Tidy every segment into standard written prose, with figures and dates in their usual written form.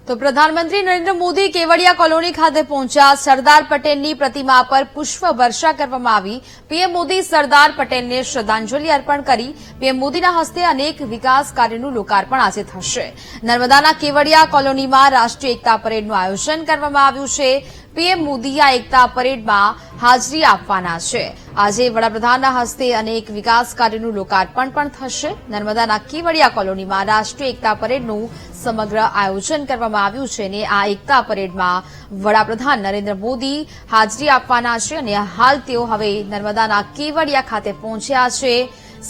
તો પ્રધાનમંત્રી નરેન્દ્ર મોદી કેવડિયા કોલોની ખાતે પહોંચ્યા। સરદાર પટેલની પ્રતિમા પર પુષ્પ વર્ષા કરવામાં આવી। પીએમ મોદી સરદાર પટેલને શ્રદ્ધાંજલિ અર્પણ કરી। પીએમ મોદીના હસ્તે અનેક વિકાસ કાર્યોનું લોકાર્પણ આજે થશે। નર્મદાના કેવડિયા કોલોનીમાં રાષ્ટ્રીય એકતા પરેડનું આયોજન કરવામાં આવ્યું છે। પીએમ મોદી આ એકતા પરેડમાં હાજરી આપવાના છે। આજે વડાપ્રધાનના હસ્તે અનેક વિકાસ કાર્યોનું લોકાર્પણ પણ થશે। નર્મદાના કેવડિયા કોલોનીમાં રાષ્ટ્રીય એકતા પરેડનું સમગ્ર આયોજન કરવામાં આવ્યું છે અને આ એકતા પરેડમાં વડાપ્રધાન નરેન્દ્ર મોદી હાજરી આપવાના છે અને હાલ તેઓ હવે નર્મદાના કેવડિયા ખાતે પહોંચ્યા છે।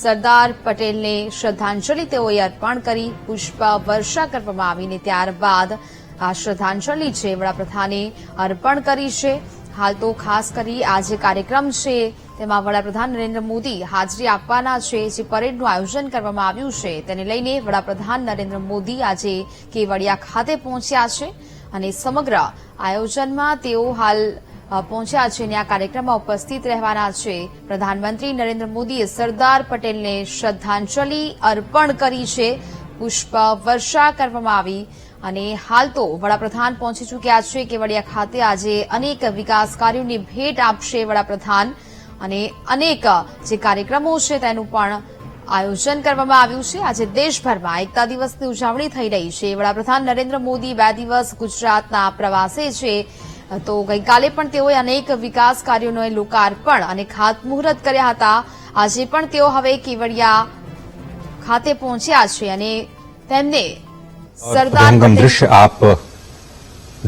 સરદાર પટેલને શ્રદ્ધાંજલિ તેઓએ અર્પણ કરી। પુષ્પ વર્ષા કરવામાં આવીને ત્યારબાદ આ શ્રદ્ધાંજલિ છે વડાપ્રધાને અર્પણ કરી છે। હાલ તો ખાસ કરી આ જે કાર્યક્રમ છે તેમાં વડાપ્રધાન નરેન્દ્ર મોદી હાજરી આપવાના છે। જે પરેડનું આયોજન કરવામાં આવ્યું છે તેને લઈને વડાપ્રધાન નરેન્દ્ર મોદી આજે કેવડિયા ખાતે પહોંચ્યા છે અને સમગ્ર આયોજનમાં તેઓ હાલ પહોંચ્યા છે અને આ કાર્યક્રમમાં ઉપસ્થિત રહેવાના છે। પ્રધાનમંત્રી નરેન્દ્ર મોદીએ સરદાર પટેલને શ્રદ્ધાંજલિ અર્પણ કરી છે। પુષ્પ વર્ષા કરવામાં આવી અને હાલ તો વડાપ્રધાન પહોંચી ચૂક્યા છે કેવડિયા ખાતે। આજે અનેક વિકાસ કાર્યોની ભેટ આપશે વડાપ્રધાન અને અનેક જે કાર્યક્રમો છે તેનું પણ આયોજન કરવામાં આવ્યું છે। આજે દેશભરમાં એકતા દિવસની ઉજવણી થઈ રહી છે। વડાપ્રધાન નરેન્દ્ર મોદી 2 દિવસ ગુજરાતના પ્રવાસે છે તો ગઈકાલે પણ તેઓએ અનેક વિકાસ કાર્યોનું લોકાર્પણ અને ખાતમુહૂર્ત કર્યા હતા। આજે પણ તેઓ હવે કેવડિયા ખાતે પહોંચ્યા છે અને તેમને सरदार विहंगम दृश्य आप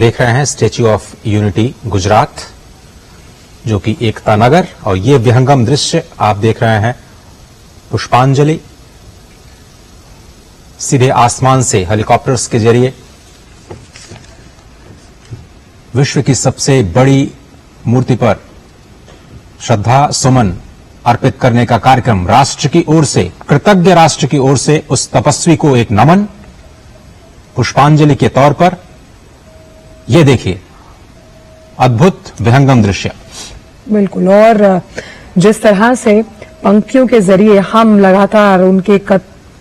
देख रहे हैं स्टैच्यू ऑफ यूनिटी गुजरात जो कि एकता नगर, और ये विहंगम दृश्य आप देख रहे हैं पुष्पांजलि सीधे आसमान से हेलीकॉप्टर्स के जरिए विश्व की सबसे बड़ी मूर्ति पर श्रद्धा सुमन अर्पित करने का कार्यक्रम राष्ट्र की ओर से, कृतज्ञ राष्ट्र की ओर से उस तपस्वी को एक नमन पुष्पांजलि के तौर पर। ये देखिए अद्भुत विहंगम दृश्य। बिल्कुल, और जिस तरह से पंक्तियों के जरिए हम लगातार उनके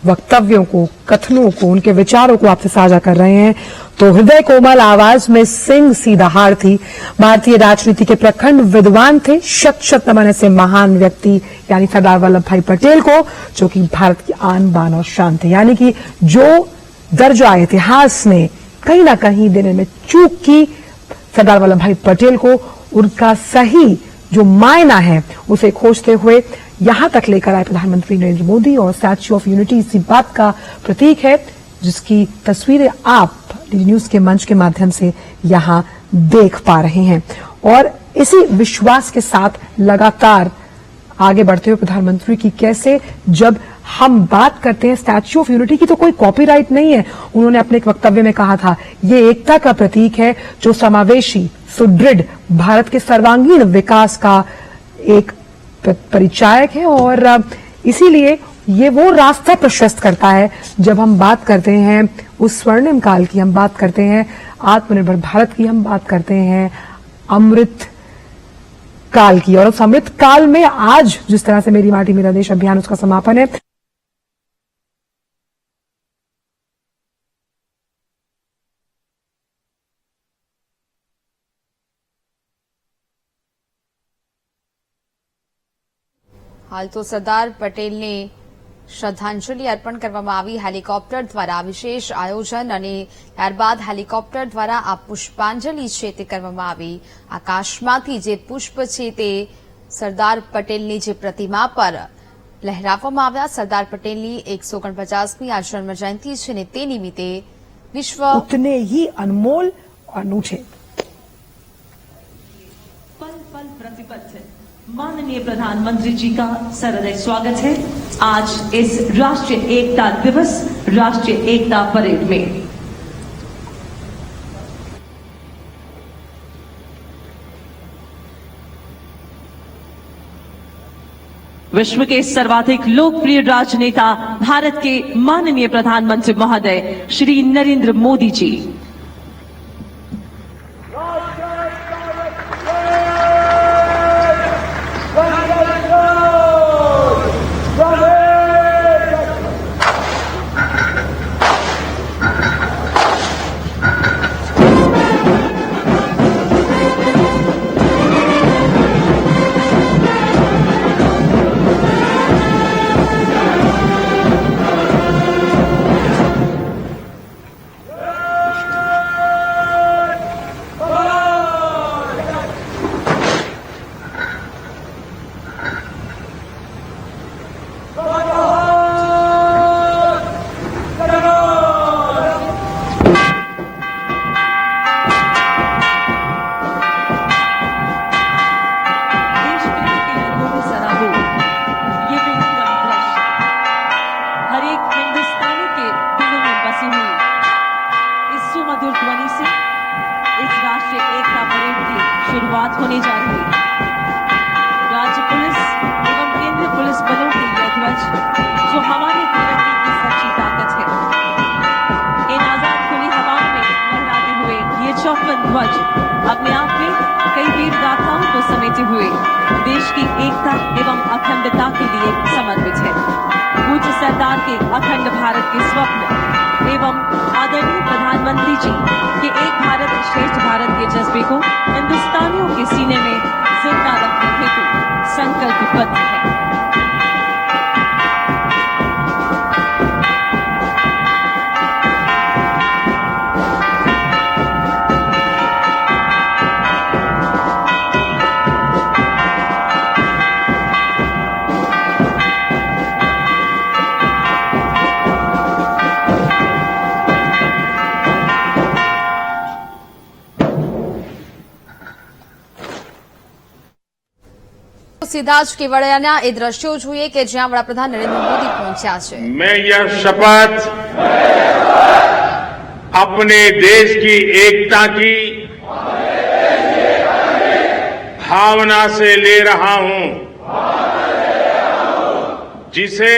वक्तव्यों को, कथनों को, उनके विचारों को आपसे साझा कर रहे हैं, तो हृदय कोमल आवाज में सिंह सीधाहार थी। भारतीय राजनीति के प्रखंड विद्वान थे। शत शत नमन ऐसे महान व्यक्ति यानी सरदार वल्लभ भाई पटेल को, जो कि भारत की आन बान और शान थे। यानी कि जो दर्जा इतिहास ने कहीं ना कहीं देने में चूक की, सरदार वल्लभ भाई पटेल को उनका सही जो मायना है उसे खोजते हुए यहां तक लेकर आए प्रधानमंत्री नरेंद्र मोदी। और स्टैच्यू ऑफ यूनिटी इसी बात का प्रतीक है, जिसकी तस्वीरें आप डीडी न्यूज के मंच के माध्यम से यहां देख पा रहे हैं। और इसी विश्वास के साथ लगातार आगे बढ़ते हुए प्रधानमंत्री की कैसे, जब हम बात करते हैं स्टैच्यू ऑफ यूनिटी की तो कोई कॉपीराइट नहीं है। उन्होंने अपने एक वक्तव्य में कहा था ये एकता का प्रतीक है जो समावेशी सुदृढ़ भारत के सर्वांगीण विकास का एक परिचायक है। और इसीलिए ये वो रास्ता प्रशस्त करता है जब हम बात करते हैं उस स्वर्णिम काल की, हम बात करते हैं आत्मनिर्भर भारत की, हम बात करते हैं अमृत काल की। और उस अमृत काल में आज जिस तरह से मेरी माटी मेरा देश अभियान उसका समापन है। હાલ તો સરદાર પટેલને શ્રદ્ધાંજલિ અર્પણ કરવામાં આવી હેલિકોપ્ટર દ્વારા। વિશેષ આયોજન અને ત્યારબાદ હેલિકોપ્ટર દ્વારા આ પુષ્પાંજલિ છે તે કરવામાં આવી। આકાશમાંથી જે પુષ્પ છે તે સરદાર પટેલની જે પ્રતિમા પર લહેરાવવામાં આવ્યા। સરદાર પટેલની 149મી આ જન્મ જયંતિ છે ને તે નિમિત્તે વિશ્વ उतने ही अनमोल और अनूठे पल पल प्रतिपथ माननीय प्रधानमंत्री जी का सहृदय स्वागत है आज इस राष्ट्रीय एकता दिवस, राष्ट्रीय एकता परेड में। विश्व के सर्वाधिक लोकप्रिय राजनेता भारत के माननीय प्रधानमंत्री महोदय श्री नरेंद्र मोदी जी, मधुर ध्वनि से इस राष्ट्रीय एकता परेड की शुरुआत होने जा रही है। राज्य पुलिस एवं केंद्रीय पुलिस बलों के ये ध्वज जो हमारे तिरंगे की सच्ची ताकत है, इन आजाद खुली हवाओं में लहराते हुए ये 54 ध्वज अपने आप में कई वीर गाथाओं को समेटे हुए देश की एकता एवं अखंडता के लिए समर्पित है। पूज्य सरदार के अखंड भारत के स्वप्न एवं आदरणीय प्रधानमंत्री जी के एक भारत श्रेष्ठ भारत के जज्बे को हिंदुस्तानियों के सीने में जिंदा रखने हेतु संकल्पबद्ध है। સીધા જ કેવડિયાના એ દ્રશ્યો જોઈએ કે જ્યાં વડાપ્રધાન નરેન્દ્ર મોદી પહોંચ્યા છે। मैं यह शपथ अपने देश की एकता की भावना से ले रहा हूं, जिसे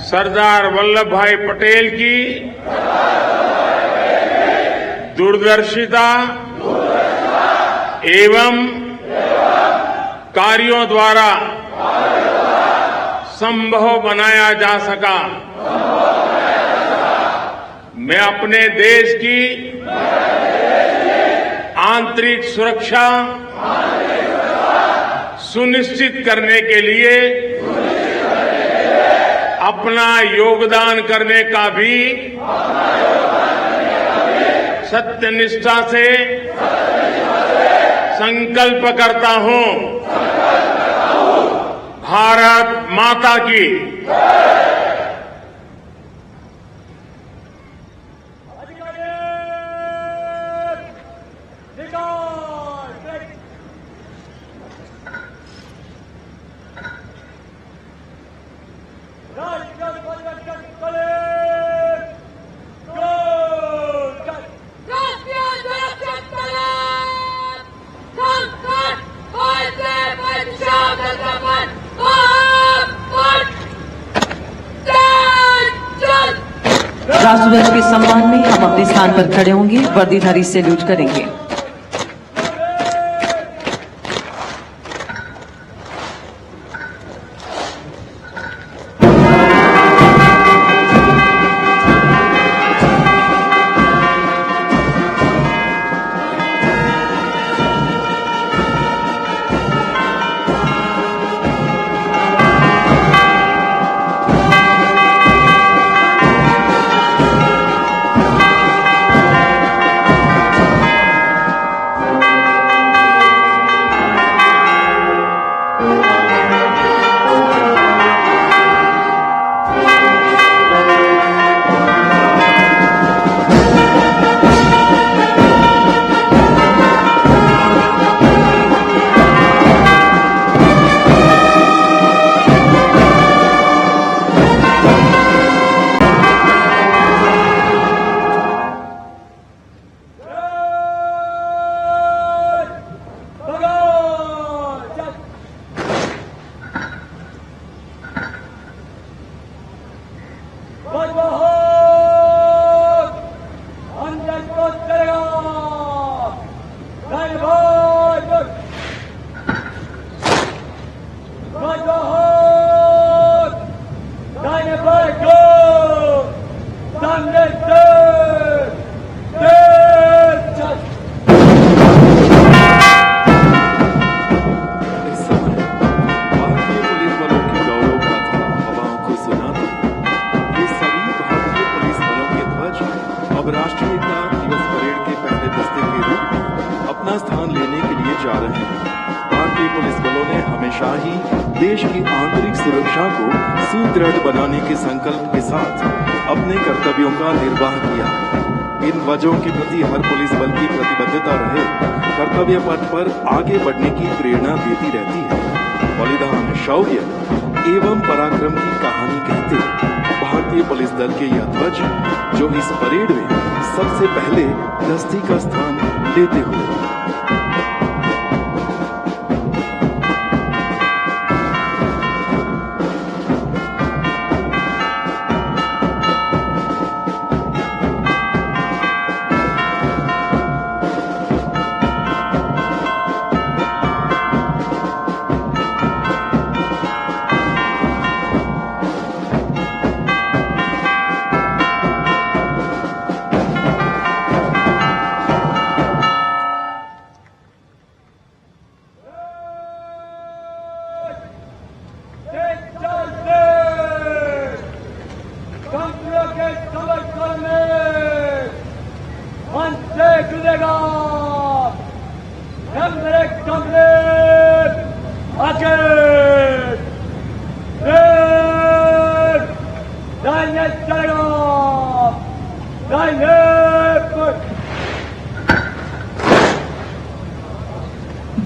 सरदार वल्लभ भाई पटेल की दूरदर्शिता एवं कार्यों द्वारा संभव बनाया जा सका। मैं अपने देश की आंतरिक सुरक्षा सुनिश्चित करने के लिए अपना योगदान करने का भी सत्यनिष्ठा से संकल्प करता हूं। भारत माता की। राष्ट्रध्वज के सम्मान में हम अपने स्थान पर खड़े होंगे, वर्दीधारी सैल्यूट करेंगे। देश की आंतरिक सुरक्षा को सुदृढ़ बनाने के संकल्प के साथ अपने कर्तव्यों का निर्वाह किया। इन वजहों के प्रति हर पुलिस बल की प्रतिबद्धता रहे कर्तव्य पथ पर आगे बढ़ने की प्रेरणा देती रहती है। बलिदान, शौर्य एवं पराक्रम की कहानी कहते भारतीय पुलिस दल के यह ध्वज जो इस परेड में सबसे पहले दस्ती का स्थान लेते हुए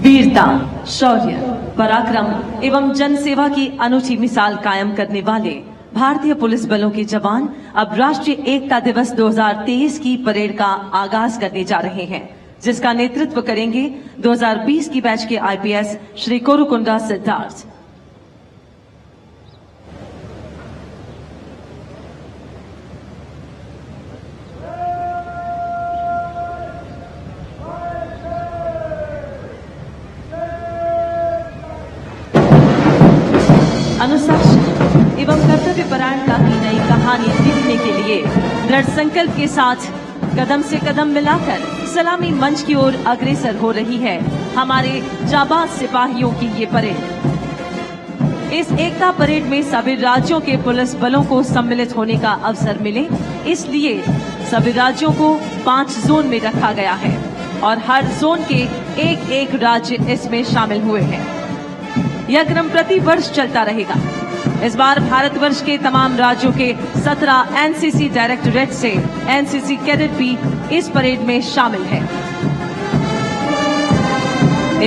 वीरता, शौर्य, पराक्रम एवं जनसेवा की अनूठी मिसाल कायम करने वाले भारतीय पुलिस बलों के जवान अब राष्ट्रीय एकता दिवस 2023 की परेड का आगाज करने जा रहे हैं, जिसका नेतृत्व करेंगे 2020 की बैच के आईपीएस श्री कोरुकुंडा सिद्धार्थ। अनुशासन एवं कर्तव्य परायणता की नई कहानी लिखने के लिए दृढ़ संकल्प के साथ कदम से कदम मिलाकर सलामी मंच की ओर अग्रसर हो रही है हमारे जाबाज सिपाहियों की ये परेड। इस एकता परेड में सभी राज्यों के पुलिस बलों को सम्मिलित होने का अवसर मिले, इसलिए सभी राज्यों को 5 जोन में रखा गया है और हर जोन के एक एक राज्य इसमें शामिल हुए हैं। यह क्रम प्रति वर्ष चलता रहेगा। इस बार भारतवर्ष के तमाम राज्यों के 17 एनसीसी डायरेक्टोरेट से एनसीसी कैडेट भी इस परेड में शामिल है।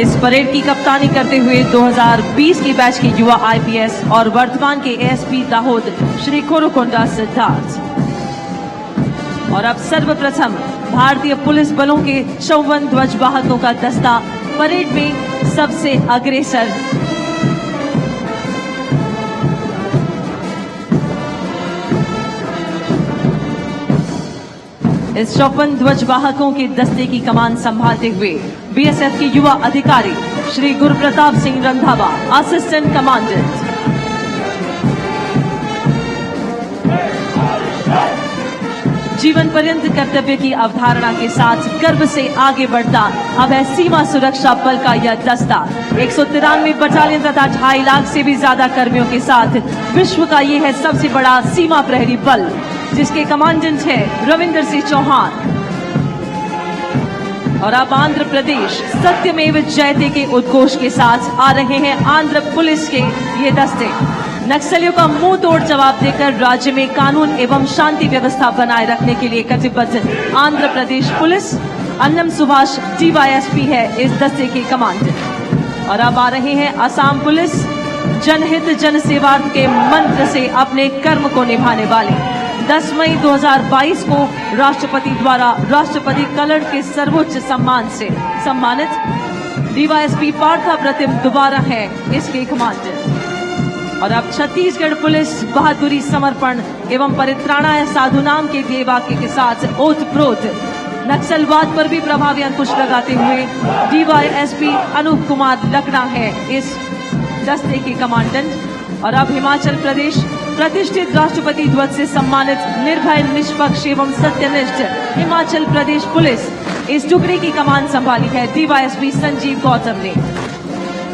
इस परेड की कप्तानी करते हुए 2020 की बैच के युवा आईपीएस और वर्तमान के एएसपी दाहोद श्री कोरुकुंडा सिद्धार्थ। और अब सर्वप्रथम भारतीय पुलिस बलों के 54 ध्वजवाहकों का दस्ता परेड में सबसे अग्रसर। इस 54 ध्वजवाहकों के दस्ते की कमान संभालते हुए बीएसएफ के युवा अधिकारी श्री गुरुप्रताप सिंह रंधावा, असिस्टेंट कमांडेंट। जीवन पर्यंत कर्तव्य की अवधारणा के साथ गर्व से आगे बढ़ता अब है सीमा सुरक्षा बल का यह दस्ता। 193 बटालियन तथा 2.5 लाख से भी ज्यादा कर्मियों के साथ विश्व का ये है सबसे बड़ा सीमा प्रहरी बल, जिसके कमांडेंट है रविंदर सिंह चौहान। और अब आंध्र प्रदेश सत्यमेव जयते के उद्घोष के साथ आ रहे हैं आंध्र पुलिस के ये दस्ते। नक्सलियों का मुंह तोड़ जवाब देकर राज्य में कानून एवं शांति व्यवस्था बनाए रखने के लिए कटिबद्ध आंध्र प्रदेश पुलिस। अन्नम सुभाष डीवाईएसपी है इस दस्ते के कमांडेंट। और अब आ रहे हैं असम पुलिस, जनहित जनसेवार्थ के मंत्र से अपने कर्म को निभाने वाले। 10 मई 2022 को राष्ट्रपति द्वारा राष्ट्रपति कलर के सर्वोच्च सम्मान से सम्मानित डीवाईएसपी पार्था प्रतिम दोबारा है इसके कमांडेंट। और अब छत्तीसगढ़ पुलिस बहादुरी, समर्पण एवं परित्राणाय साधुनाम के ध्येय वाक्य के साथ ओतप्रोत नक्सलवाद पर भी प्रभावी अंकुश लगाते हुए डीवाईएसपी अनूप कुमार लकड़ा है इस दस्ते के कमांडेंट। और अब हिमाचल प्रदेश प्रतिष्ठित राष्ट्रपति ध्वज से सम्मानित निर्भय, निष्पक्ष एवं सत्यनिष्ठ हिमाचल प्रदेश पुलिस इस टुकड़ी की कमान संभाली है डीवाईएसपी संजीव गौतम ने।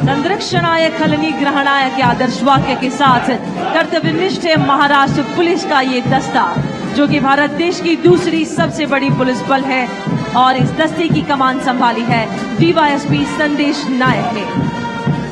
संरक्षणाय खलनी ग्रहणाय के आदर्श वाक्य के साथ कर्तव्यनिष्ठ महाराष्ट्र पुलिस का ये दस्ता, जो कि भारत देश की दूसरी सबसे बड़ी पुलिस बल है, और इस दस्ते की कमान संभाली है डीवाईएसपी संदेश नायक ने।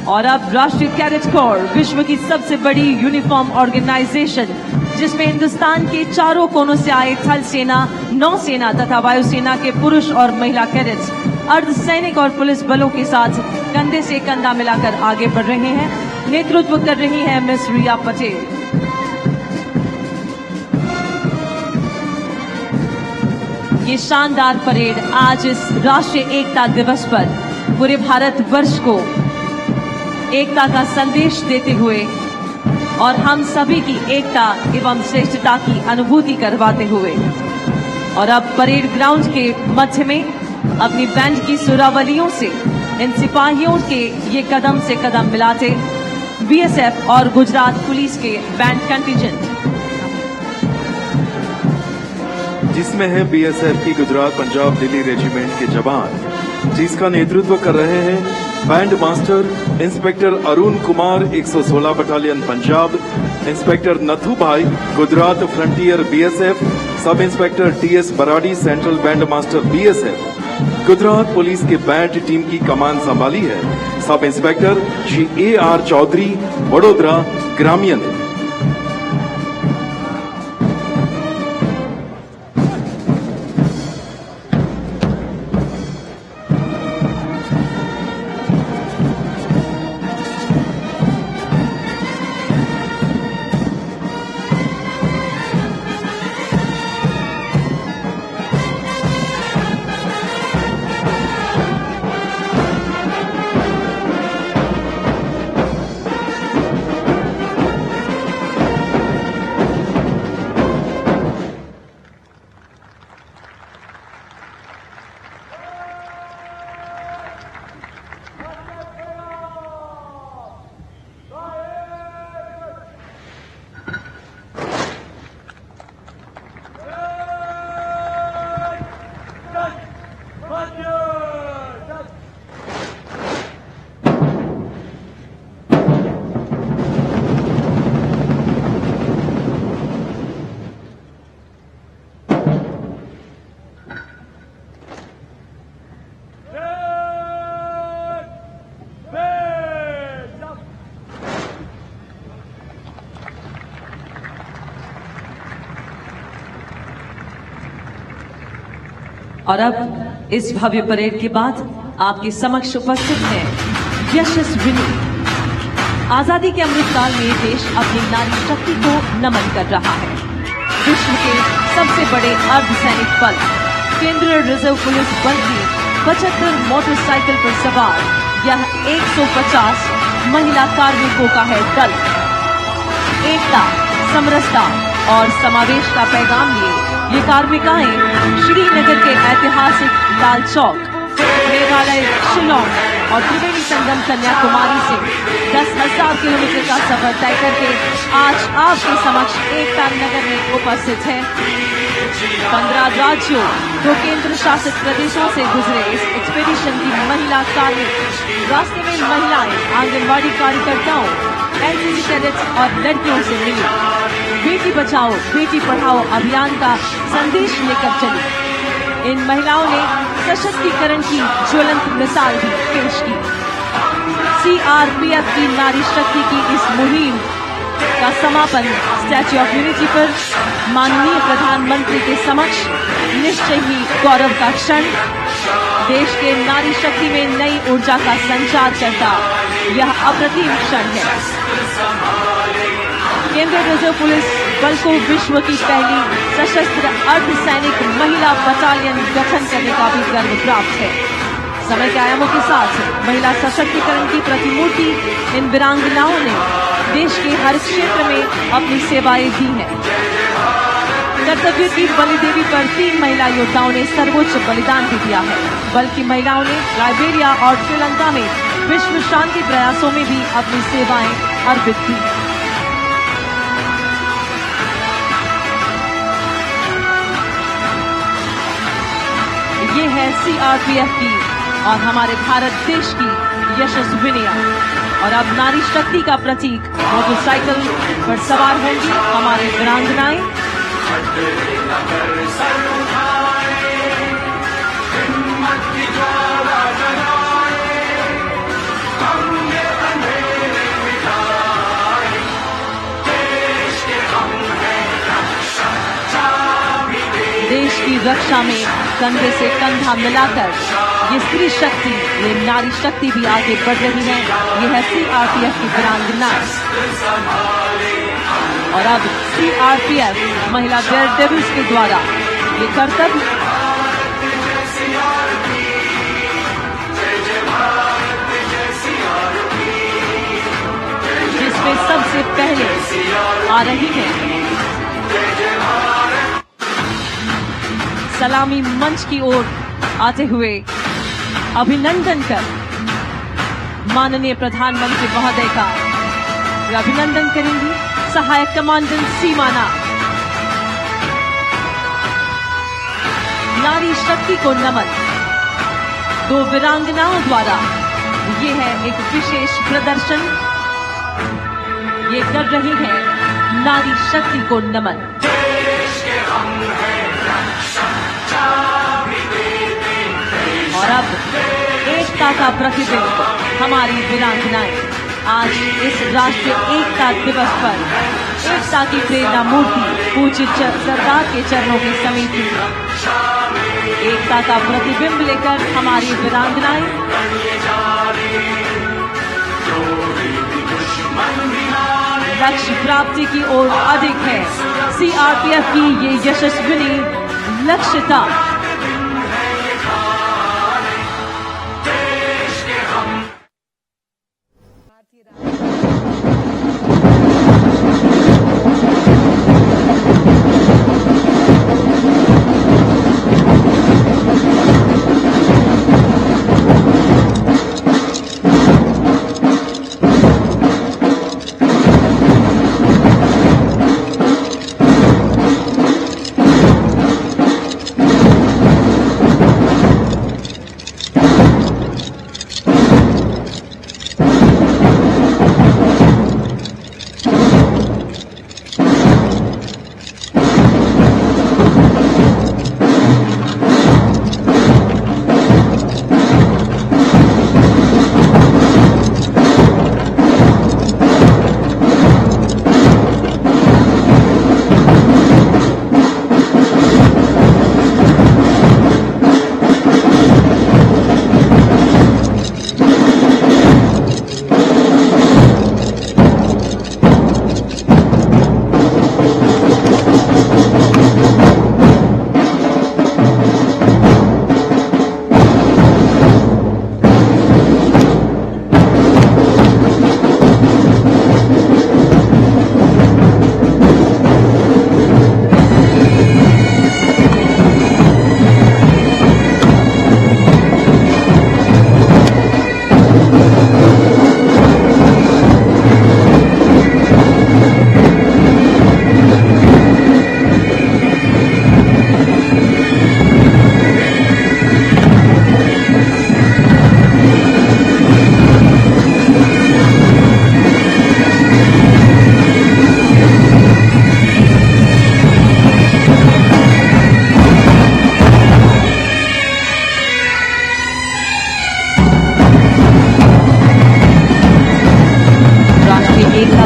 और अब राष्ट्रीय कैडेट कोर, विश्व की सबसे बड़ी यूनिफॉर्म ऑर्गेनाइजेशन, जिसमें हिंदुस्तान के चारों कोनों से आए थल सेना, नौसेना तथा वायुसेना के पुरुष और महिला कैडेट्स अर्धसैनिक और पुलिस बलों के साथ कंधे से कंधा मिलाकर आगे बढ़ रहे हैं। नेतृत्व कर रही है मिस रिया पटेल। ये शानदार परेड आज इस राष्ट्रीय एकता दिवस पर पूरे भारत वर्ष को एकता का संदेश देते हुए और हम सभी की एकता एवं श्रेष्ठता की अनुभूति करवाते हुए और अब परेड ग्राउंड के मध्य में अपनी बैंड की सुरावलियों से इन सिपाहियों के ये कदम से कदम मिलाते बीएसएफ और गुजरात पुलिस के बैंड कंटिजेंट, जिसमें है बीएसएफ की गुजरात पंजाब दिल्ली रेजिमेंट के जवान, जिसका नेतृत्व कर रहे हैं band master inspector Arun Kumar 116 battalion Punjab, inspector Nathu Bhai Gujarat frontier BSF, sub inspector TS Barari central band master BSF. Gujarat police के बैंड टीम की कमान संभाली है sub inspector Shri AR Chaudhary Vadodara ग्रामीण ने। और अब इस भव्य परेड के बाद आपके समक्ष उपस्थित है यशस्विनी। आजादी के अमृतकाल में देश अपनी नारी शक्ति को नमन कर रहा है। विश्व के सबसे बड़े अर्धसैनिक बल केंद्रीय रिजर्व पुलिस बल की 75 मोटरसाइकिल पर सवार यह 150 महिला कार्मिकों का है दल। एकता, समरसता और समावेश का पैगाम लिए ये कार्मिकाएं श्रीनगर के ऐतिहासिक लाल चौक, मेघालय, शिलोंग और त्रिवेणी संगम कन्याकुमारी से 10,000 किलोमीटर का सफर तय करके आज आपके समक्ष एकता नगर में उपस्थित है। 15 राज्यों, 2 केंद्र शासित प्रदेशों से गुजरे इस एक्सपीडिशन की महिला कार्मिक रास्ते में महिलाएं, आंगनबाड़ी कार्यकर्ताओं, एनसीसी कैडेट्स और लड़कियों से मिली। बेटी बचाओ बेटी पढ़ाओ अभियान का संदेश लेकर चली। इन महिलाओं ने सशक्तिकरण की ज्वलंत मिसाल भी पेश की। सीआरपीएफ की नारी शक्ति की इस मुहिम का समापन स्टैच्यू ऑफ यूनिटी पर माननीय प्रधानमंत्री के समक्ष निश्चय ही गौरव का क्षण। देश के नारी शक्ति में नई ऊर्जा का संचार करता यह अप्रतिम क्षण है। केंद्रीय रिजर्व पुलिस बल को विश्व की पहली सशस्त्र अर्धसैनिक महिला बटालियन गठन करने का भी गर्व प्राप्त है। समय के आयामों के साथ महिला सशक्तिकरण की प्रतिमूर्ति इन वीरांगनाओं ने देश के हर क्षेत्र में अपनी सेवाएं दी हैं। कर्तव्य की बलिदेवी पर 3 महिला योद्धाओं ने सर्वोच्च बलिदान भी दिया है। बल की महिलाओं ने लाइबेरिया और श्रीलंका में विश्व शांति प्रयासों में भी अपनी सेवाएं अर्पित की। ये है सीआरपीएफ की और हमारे भारत देश की यशस्विनियां। और अब नारी शक्ति का प्रतीक मोटरसाइकिल पर सवार होंगी हमारे वीरांगनाएं। देश की रक्षा में कंधे से कंधा मिलाकर ये स्त्री शक्ति, ये नारी शक्ति भी आगे बढ़ रही है। ये है सीआरपीएफ की वीरांगनाएं। और अब सीआरपीएफ महिला डेयर डेविल्स के द्वारा ये कर्तव्य आ रही है। सलामी मंच की ओर आते हुए अभिनंदन कर माननीय प्रधानमंत्री महोदय का अभिनंदन करेंगी सहायक कमांडेंट सीमाना। नारी शक्ति को नमन। 2 वीरांगनाओं द्वारा ये है एक विशेष प्रदर्शन। ये कर रही है नारी शक्ति को नमन। और अब एकता का प्रतिबिंब हमारी वीरांगनाएं आज इस राष्ट्रीय एकता दिवस पर एकता की प्रेरणा मूर्ति पूज्य सरदार के चरणों के समीप एकता का प्रतिबिंब लेकर हमारी वीरांगनाएं लक्ष्य प्राप्ति की ओर अधिक है। सीआरपीएफ की ये यशस्विनी लक्ष्यता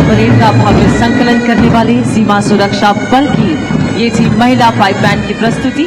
परेड का भव्य संकलन करने वाले सीमा सुरक्षा बल की ये थी महिला पाइप बैंड की प्रस्तुति।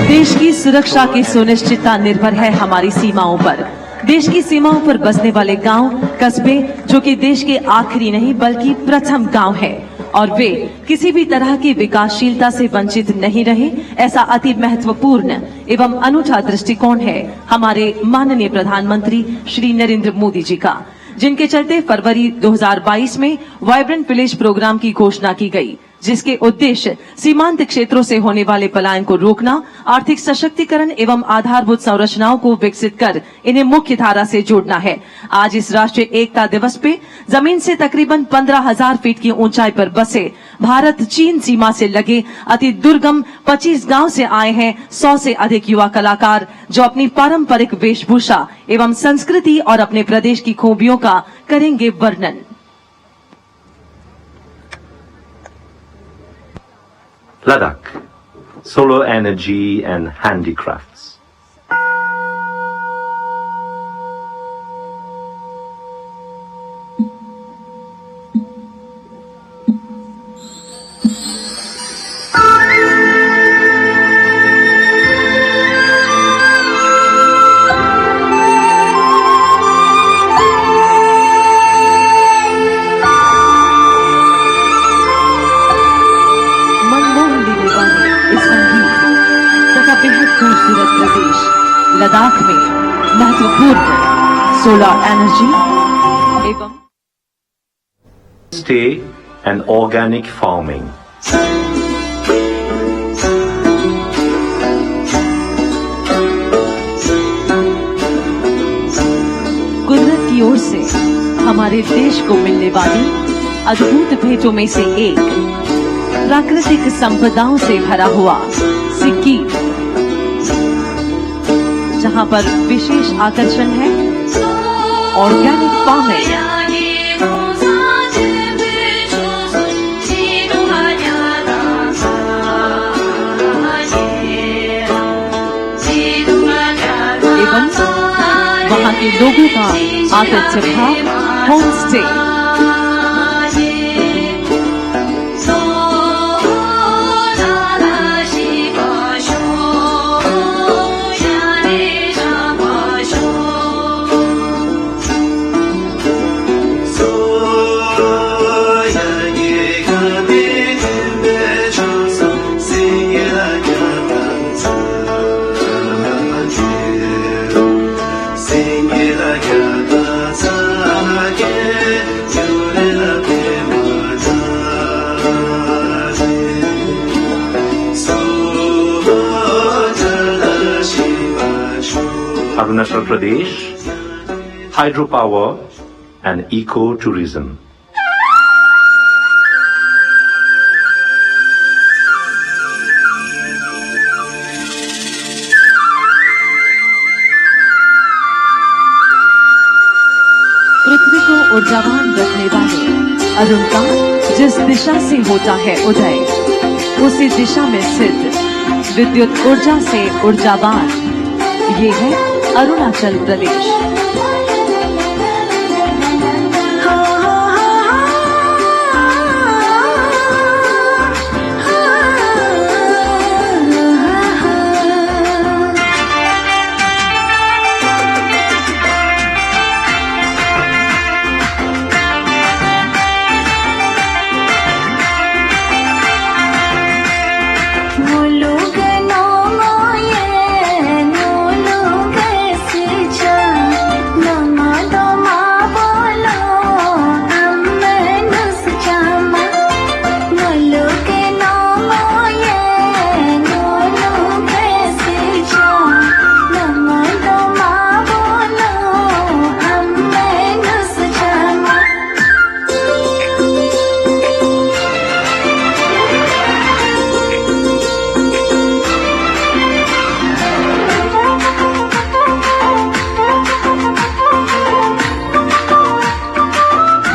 देश की सुरक्षा की सुनिश्चितता निर्भर है हमारी सीमाओं पर। देश की सीमाओं पर बसने वाले गांव, कस्बे जो कि देश के आखिरी नहीं बल्कि प्रथम गांव है और वे किसी भी तरह की विकासशीलता से वंचित नहीं रहे, ऐसा अति महत्वपूर्ण एवं अनूठा दृष्टिकोण है हमारे माननीय प्रधानमंत्री श्री नरेंद्र मोदी जी का, जिनके चलते फरवरी 2022 में वाइब्रेंट विलेज प्रोग्राम की घोषणा की गई, जिसके उद्देश्य सीमांत क्षेत्रों से होने वाले पलायन को रोकना, आर्थिक सशक्तिकरण एवं आधारभूत संरचनाओं को विकसित कर इन्हें मुख्य धारा से जोड़ना है। आज इस राष्ट्रीय एकता दिवस पे जमीन से तकरीबन 15,000 फीट की ऊंचाई पर बसे भारत चीन सीमा से लगे अति दुर्गम 25 गांव से आए हैं 100 से अधिक युवा कलाकार, जो अपनी पारंपरिक वेशभूषा एवं संस्कृति और अपने प्रदेश की खूबियों का करेंगे वर्णन। Ladakh, solar energy and handicrafts. खूबसूरत लद्दाख में महत्वपूर्ण सोलर एनर्जी एवं stay and organic farming. कुदरत की ओर से हमारे देश को मिलने वाली अद्भुत भेंटों में से एक प्राकृतिक संपदाओं से भरा हुआ सिक्किम, जहां पर विशेष आकर्षण है ऑर्गेनिक फार्मिंग। एवं वहां के लोगों का आकर्षक था home stay. Arunachal Pradesh, hydropower and eco-tourism. पृथ्वी को ऊर्जावान रखने वाले अरुण का जिस दिशा से होता है उदय, उसी दिशा में स्थित विद्युत ऊर्जा से ऊर्जावान ये है अरुणाचल प्रदेश।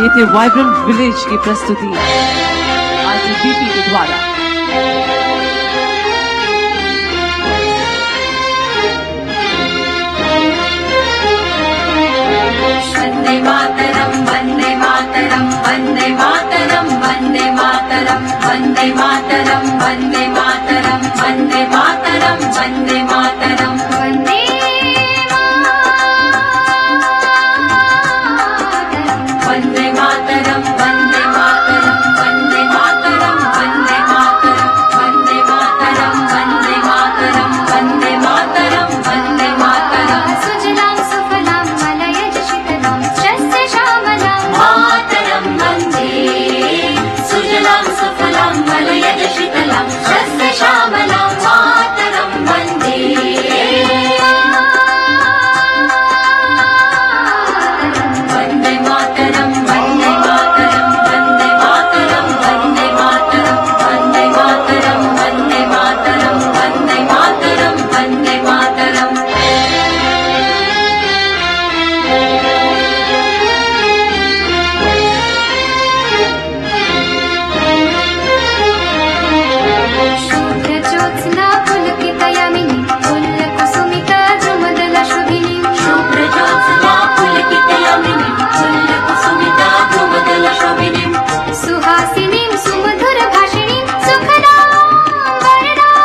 ये थे वाइब्रेंट विलेज की प्रस्तुति आईटीबीपी के द्वारा। वंदे मातरम वंदे मातरम वंदे मातरम वंदे मातरम वंदे मातरम वंदे मातरम वंदे मातरम वंदे मातरम वंदे वंदे मातरम वंदे मातरम वंदे मातरम वंदे मातरम वंदे मातरम वंदे मातरम वंदे मातरम वंदे मातरम सुजलां सुफलां मलयज शीतलां शस्य श्यामलां मातरम वंदे सुजलां सुफलां मलयज शीतलां शस्य श्यामलां मातरम वंदे वंदे मातरम वंदे मातरम वंदे मातरम वंदे मातरम वंदे मातरम वंदे मातरम वंदे मातरम वंदे मातरम शुभ्रज्योत्स्ना पुलकितयामिनी पुल्लकुसुमिता द्रुमदला शुभिनी शुभ्रज्योत्स्ना पुलकितयामिनी पुल्लकुसुमिता द्रुमदला शुभिनी सुहासिनीं सुमधुरभाषिणीं सुखदां वरदां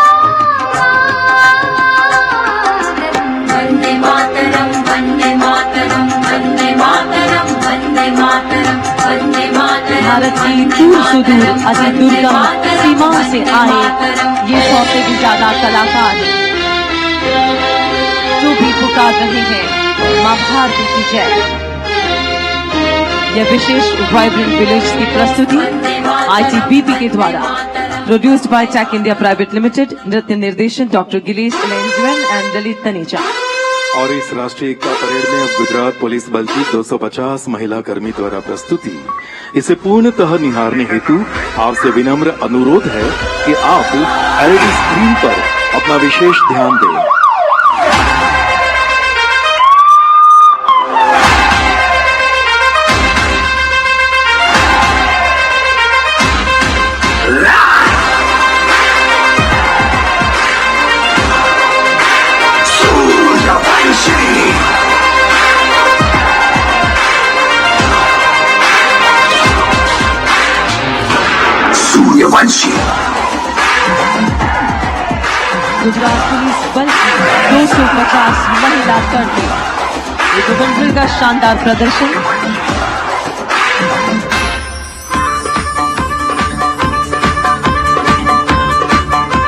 वन्दे मातरं वन्दे मातरं वन्दे मातरं वन्दे मातरं वन्दे मातरं। भारत की दूर सुदूर अति दुर्गम सीमाओं से आए ये 100 से भी ज्यादा कलाकार जो भी पुकार रहे हैं मां भारती की जय। यह विशेष वाइब्रेंट विलेज की प्रस्तुति ITBP के द्वारा produced by Tech India Private Limited. नृत्य निर्देशन डॉक्टर गिलेश एलेंजवन एंड ललित तनेजा। और इस राष्ट्रीय एकता परेड में अब गुजरात पुलिस बल की 250 महिला कर्मी द्वारा प्रस्तुति। इसे पूर्णतः निहारने हेतु आपसे विनम्र अनुरोध है कि आप LED स्क्रीन पर अपना विशेष ध्यान दें। गुजरात पुलिस बल की 250 महिला कर्मी। ये बुलंदशहर का शानदार प्रदर्शन।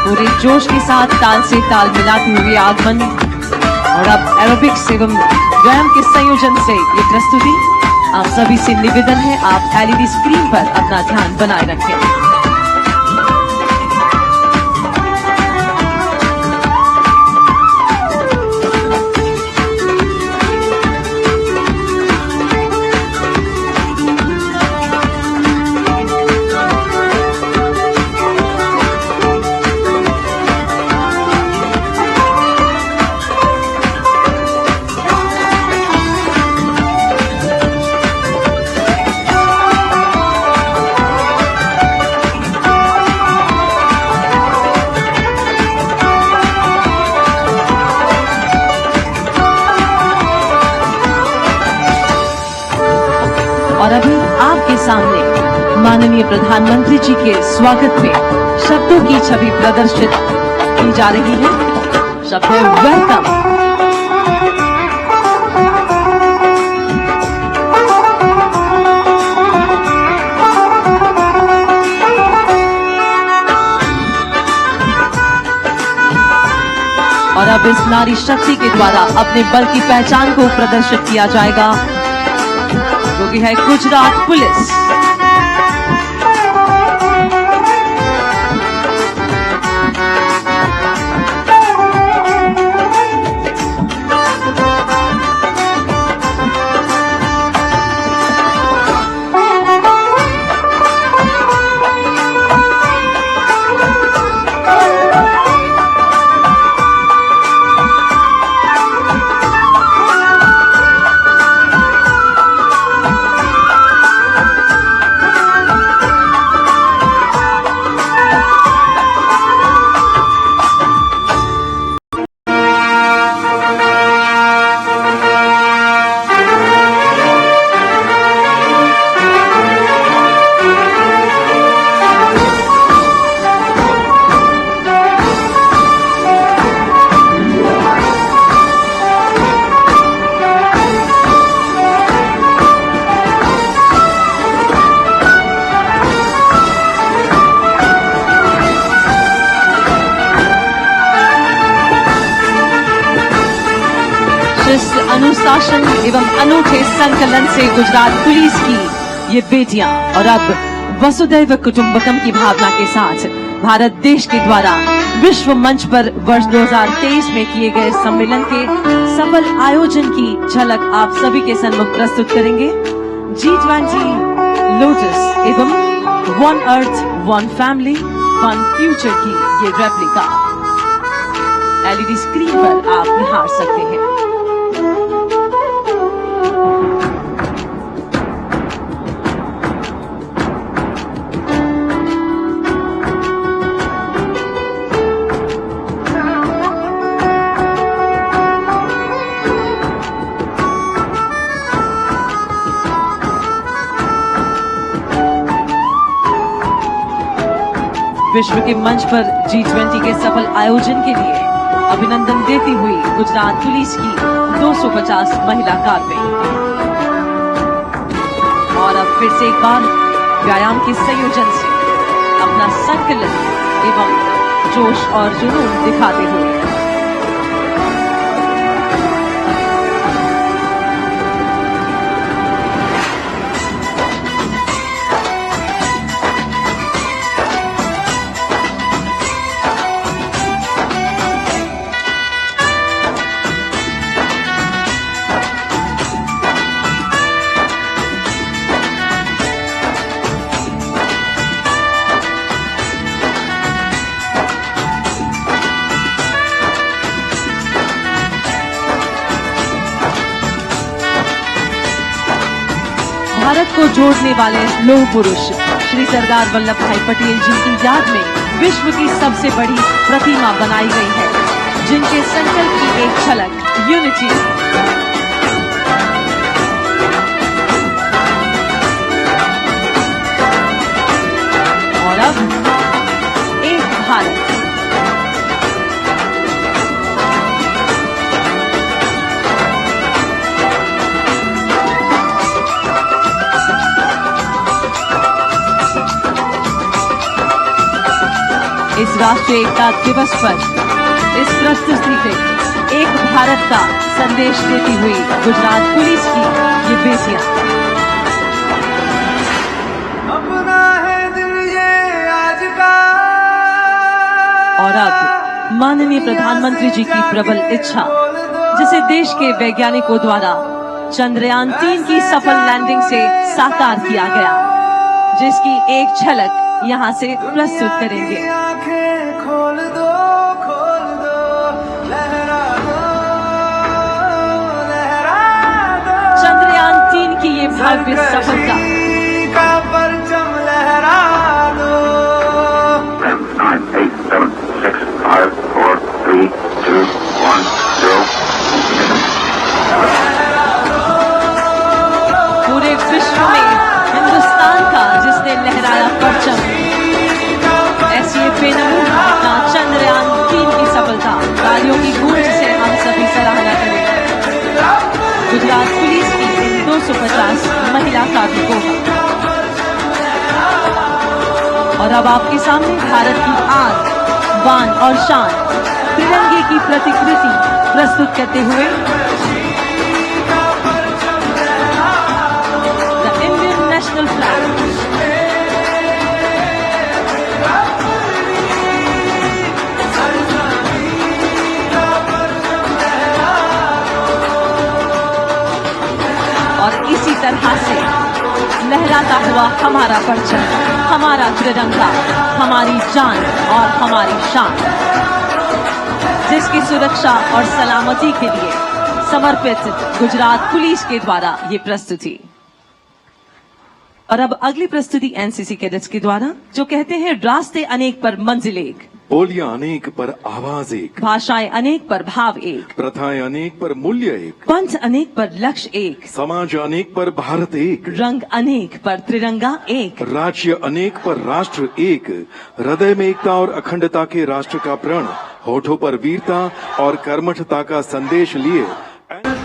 पूरे जोश के साथ ताल से ताल मिलाते हुए आगमन और अब एरोबिक्स एवं व्यायाम के संयोजन से ये प्रस्तुति। आप सभी से निवेदन है आप LED स्क्रीन पर अपना ध्यान बनाए रखें। और अभी आपके सामने माननीय प्रधानमंत्री जी के स्वागत में शब्दों की छवि प्रदर्शित की जा रही है। शब्द है वेलकम। और अब इस नारी शक्ति के द्वारा अपने बल की पहचान को प्रदर्शित किया जाएगा, जो कि है गुजरात पुलिस। अनुशासन एवं अनूठे संकलन से गुजरात पुलिस की ये बेटियां और अब वसुदैव कुटुंबकम की भावना के साथ भारत देश के द्वारा विश्व मंच पर वर्ष 2023 में किए गए सम्मेलन के सफल आयोजन की झलक आप सभी के सन्मुख प्रस्तुत करेंगे। G20 लोटस एवं one earth one family one future की ये रेप्लिका LED स्क्रीन पर आप निहार सकते हैं। विश्व के मंच पर G20 के सफल आयोजन के लिए अभिनंदन देती हुई गुजरात पुलिस की 250 महिला कार्मिक। और अब फिर से एक बार व्यायाम के संयोजन से अपना संकलन एवं जोश और जुनून दिखाते हुए को जोड़ने वाले लौह पुरुष श्री सरदार वल्लभ भाई पटेल जिनकी याद में विश्व की सबसे बड़ी प्रतिमा बनाई गई है, जिनके संकल्प की एक झलक यूनिटी। और अब एक भारत। इस राष्ट्रीय एकता दिवस पर इस प्रस्तुति से एक भारत का संदेश देती हुई गुजरात पुलिस की ये बेटियां। अपना है दिल ये आज का। और अब माननीय प्रधानमंत्री जी की प्रबल इच्छा, जिसे देश के वैज्ञानिकों द्वारा चंद्रयान 3 की सफल लैंडिंग से साकार किया गया, जिसकी एक झलक यहाँ से प्रस्तुत करेंगे। खोल दो लहरा दो चंद्रयान 3 की ये भव्य सफलता का परचम लहरा दो। 9, 8, 7, 6, 5, 4, 3, 2, 1, 0. पूरे विश्व में हिंदुस्तान का जिसने लहराया परचम, ऐसी बेनमूना चंद्रयान 3 की सफलता, तालियों की गूंज से हम सभी सराहना करें। गुजरात पुलिस की इन 250 महिला कार्मिकों का। और अब आपके सामने भारत की आन, बान और शान, तिरंगे की प्रतिकृति प्रस्तुत करते हुए द इंडियन नेशनल फ्लैग। और इसी तरह से लहराता हुआ हमारा परचम, हमारा तिरंगा, हमारी जान और हमारी शान, जिसकी सुरक्षा और सलामती के लिए समर्पित गुजरात पुलिस के द्वारा ये प्रस्तुति। और अब अगली प्रस्तुति एनसीसी कैडेट्स के द्वारा, जो कहते हैं रास्ते अनेक पर मंजिल एक, बोलियां अनेक पर आवाज एक, भाषाएं अनेक पर भाव एक, प्रथाएं अनेक पर मूल्य एक, पंथ अनेक पर लक्ष्य एक, समाज अनेक पर भारत एक, रंग अनेक पर त्रिरंगा एक, राज्य अनेक पर राष्ट्र एक, हृदय में एकता और अखंडता के राष्ट्र का प्रण, होठों पर वीरता और कर्मठता का संदेश लिए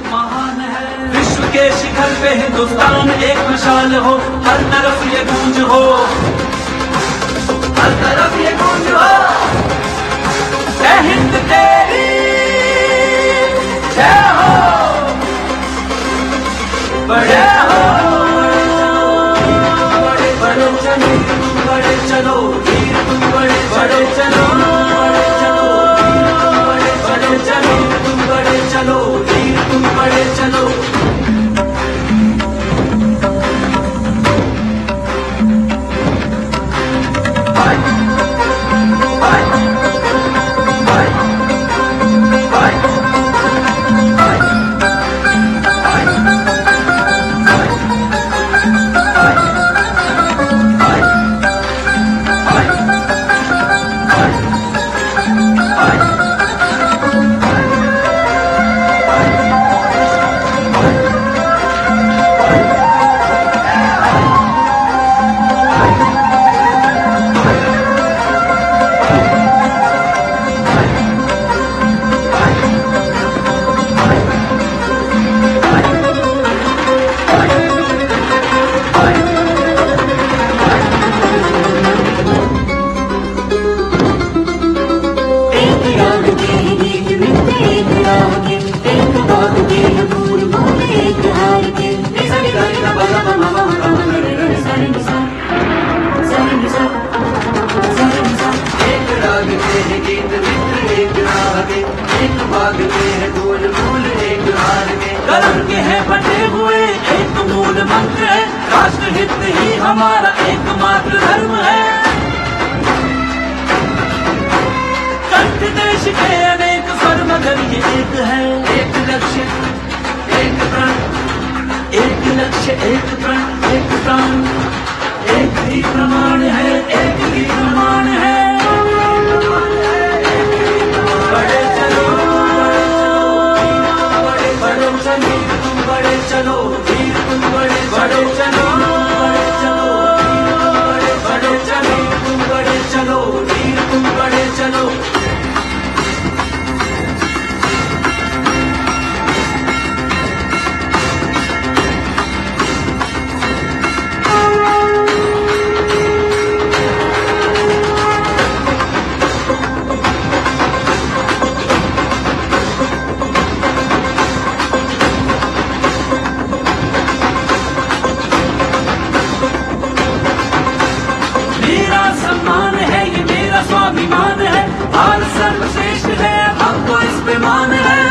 महान है विश्व के शिखर पे हिंदुस्तान एक मिसाल हो, हर तरफ ये गूंज हो, हर तरफ ये गूंज हो। जय हिंद तेरी जय हो, बड़े हो बड़े बड़े चलो, बड़े चलो वीर तुम बड़े बड़े चलो, बड़े चलो बड़े बड़े चलो, तुम बड़े चलो वीर तुम बड़े चलो। राष्ट्रहित ही हमारा एकमात्र धर्म है। कंठ देश के अनेक स्वर मगर ये एक है, एक लक्ष्य एक प्रण, एक लक्ष्य एक प्रण, एक प्रण। पहचान, एक ही प्रमाण है, एक ही प्रमाण है। बड़े चलो, बड़े बड़े चलो, तुम बड़े चलो, वीर तुम बड़े बड़े चलो, बड़े चलो, बड़े बड़े चलो, तुम बड़े चलो, वीर तुम बड़े चलो। मेरा सम्मान है, ये मेरा स्वाभिमान है, भारत सर्वश्रेष्ठ है, हमको इस पे मान है।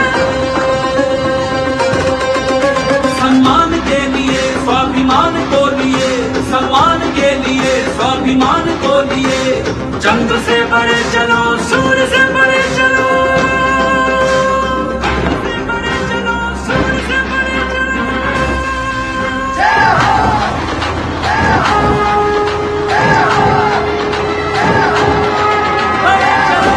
सम्मान के लिए स्वाभिमान को लिए, सम्मान के लिए स्वाभिमान को लिए, चंद्र से बड़े चलो, सूर्य से बड़े चलो, चंद्र से बड़े चलो, सूर्य से बड़े चलो। जय हो, जय हो, जय हो। बड़े चलो,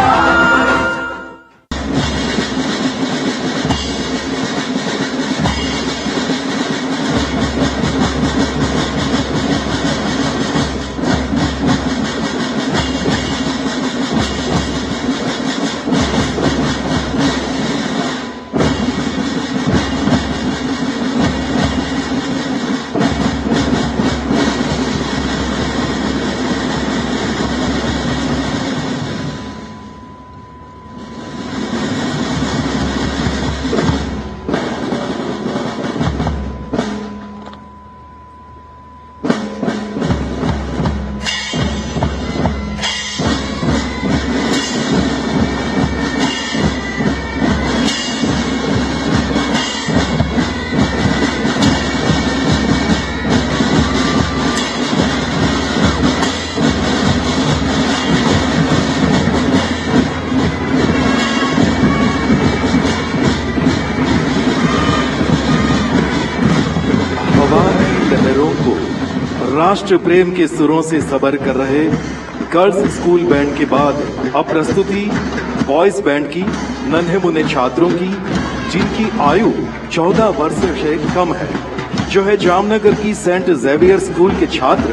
लहरों को राष्ट्र प्रेम के सुरों से सबर कर रहे गर्ल्स स्कूल बैंड के बाद अब प्रस्तुति बॉयज बैंड की नन्हे मुन्ने छात्रों की, जिनकी आयु 14 वर्ष से कम है, जो है जामनगर की सेंट जेवियर स्कूल के छात्र,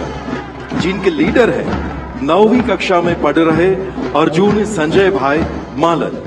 जिनके लीडर है 9वीं कक्षा में पढ़ रहे अर्जुन संजय भाई मालन।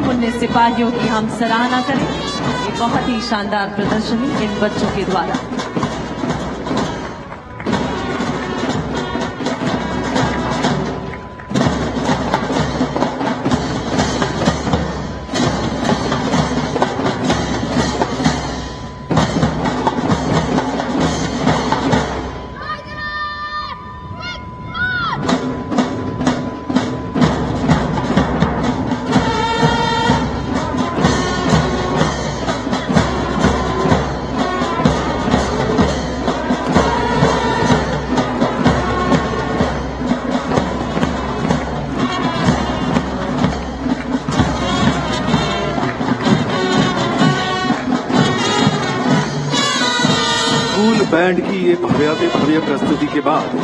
नन्हे मुन्ने सिपाहियों की हम सराहना करें। ये बहुत ही शानदार प्रदर्शनी इन बच्चों के द्वारा। स्कूल बैंड की ये भव्य प्रस्तुति के बाद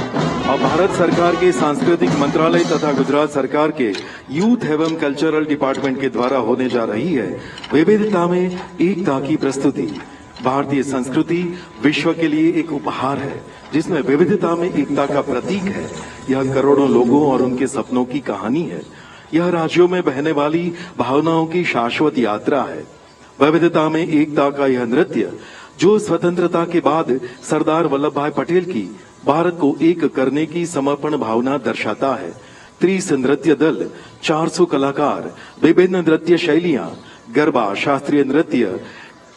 अब भारत सरकार के सांस्कृतिक मंत्रालय तथा गुजरात सरकार के यूथ एवं कल्चरल डिपार्टमेंट के द्वारा होने जा रही है विविधता में एकता की प्रस्तुति। भारतीय संस्कृति विश्व के लिए एक उपहार है जिसमें विविधता में एकता का प्रतीक है। यह करोड़ों लोगों और उनके सपनों की कहानी है। यह राज्यों में बहने वाली भावनाओं की शाश्वत यात्रा है। विविधता में एकता का यह नृत्य जो स्वतंत्रता के बाद सरदार वल्लभ भाई पटेल की भारत को एक करने की समर्पण भावना दर्शाता है। 30 नृत्य दल, 400 कलाकार, विभिन्न नृत्य शैलियां, गरबा, शास्त्रीय नृत्य,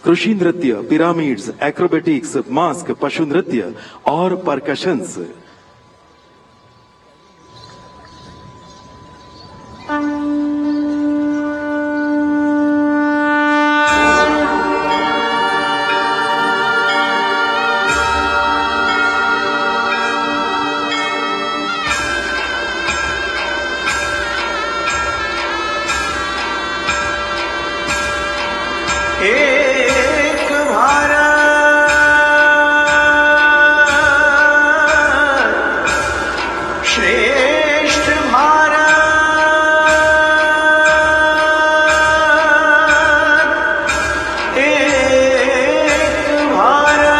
कृषि नृत्य, पिरामिड्स, एक्रोबेटिक्स, मास्क, पशु नृत्य और परकशंस। एक भारत श्रेष्ठ भारत, एक भारत।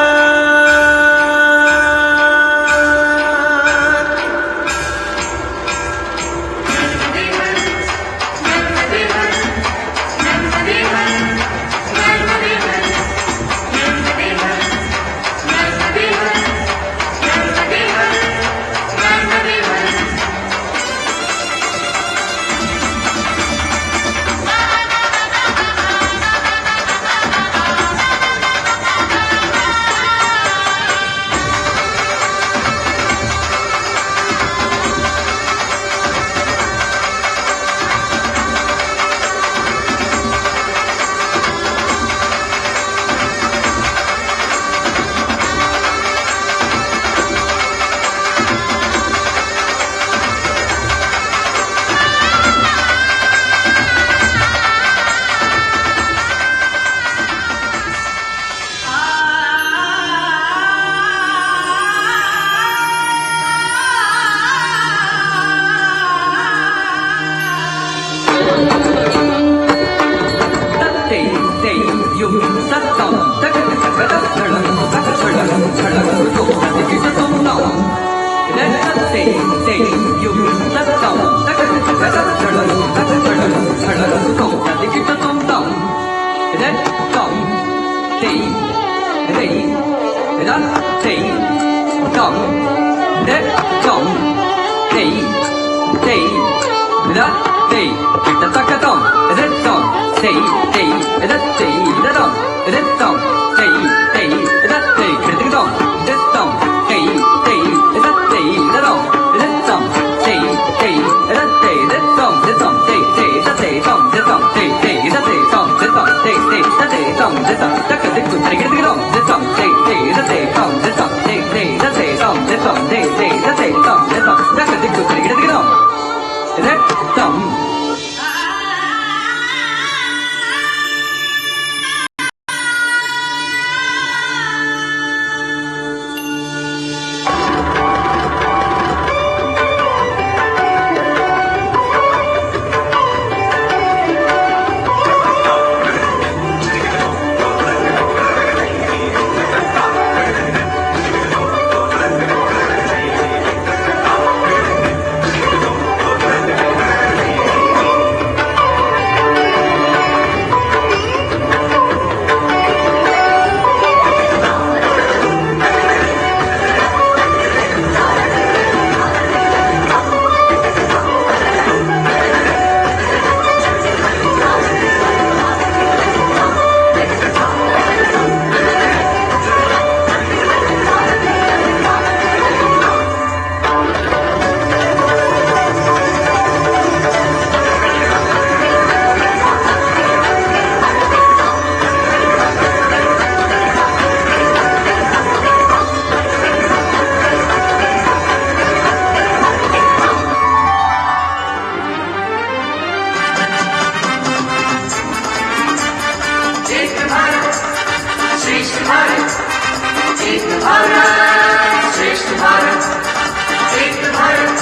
भारत श्रेष्ठ भारत एक भारत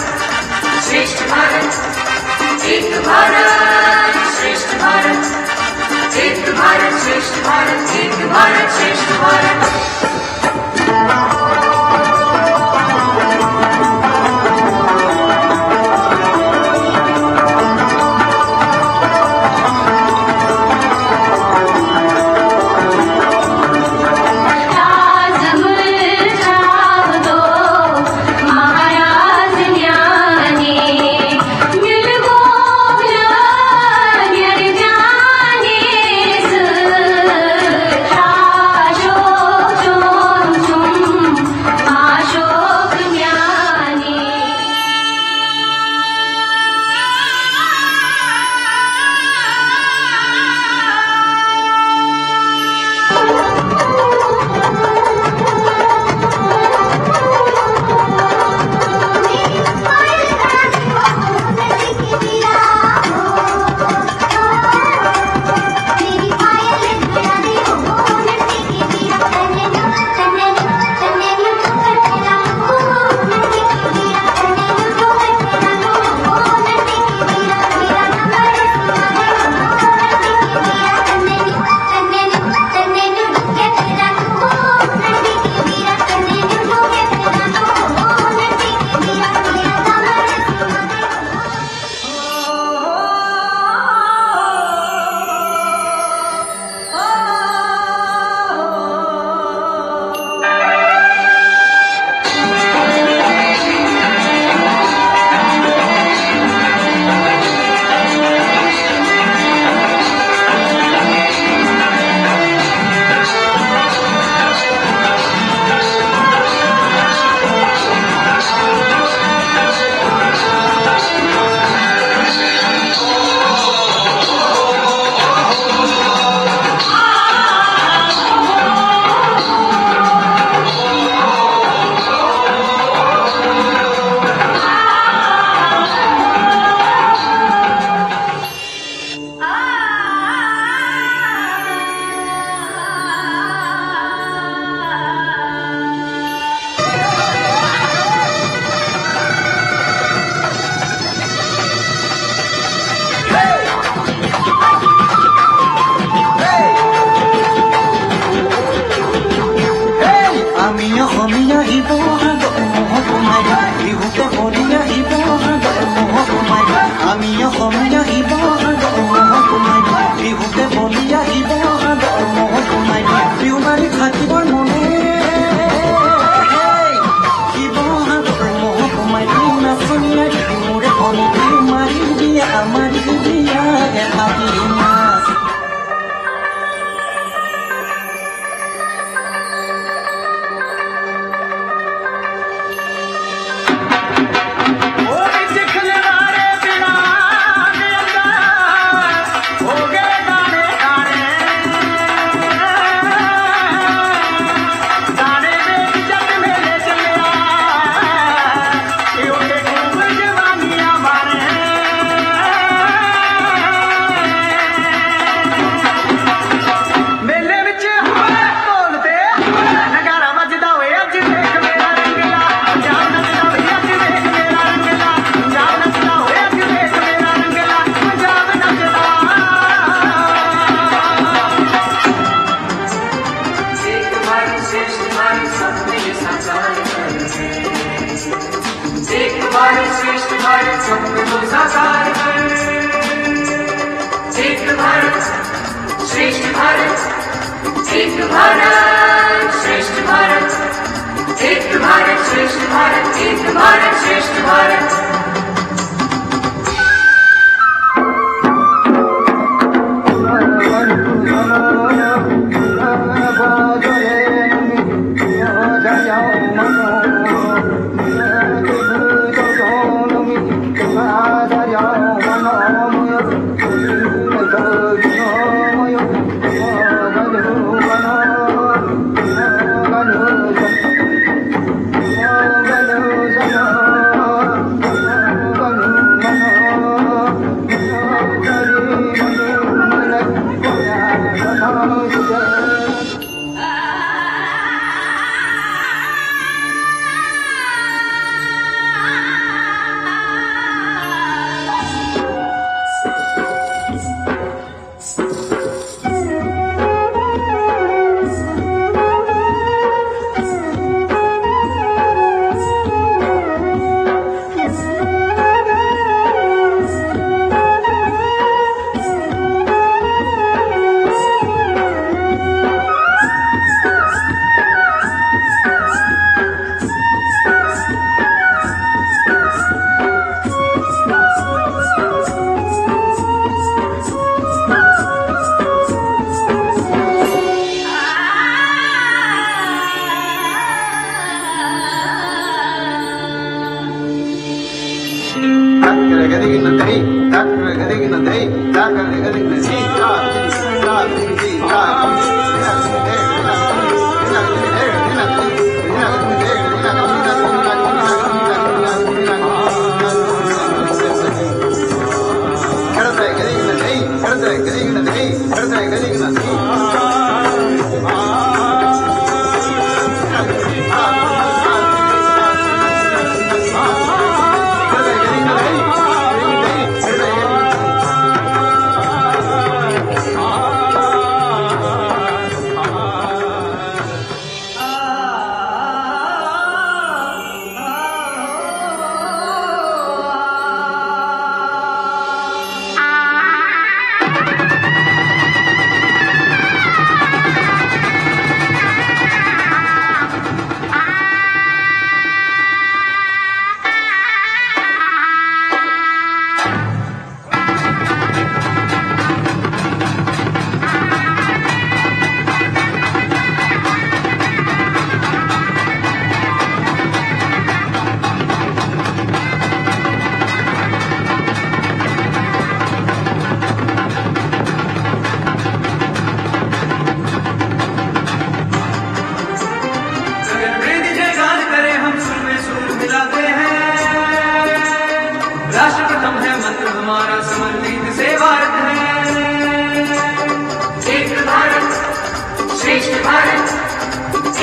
श्रेष्ठ भारत एक भारत श्रेष्ठ भारत एक भारत श्रेष्ठ भारत एक भारत श्रेष्ठ भारत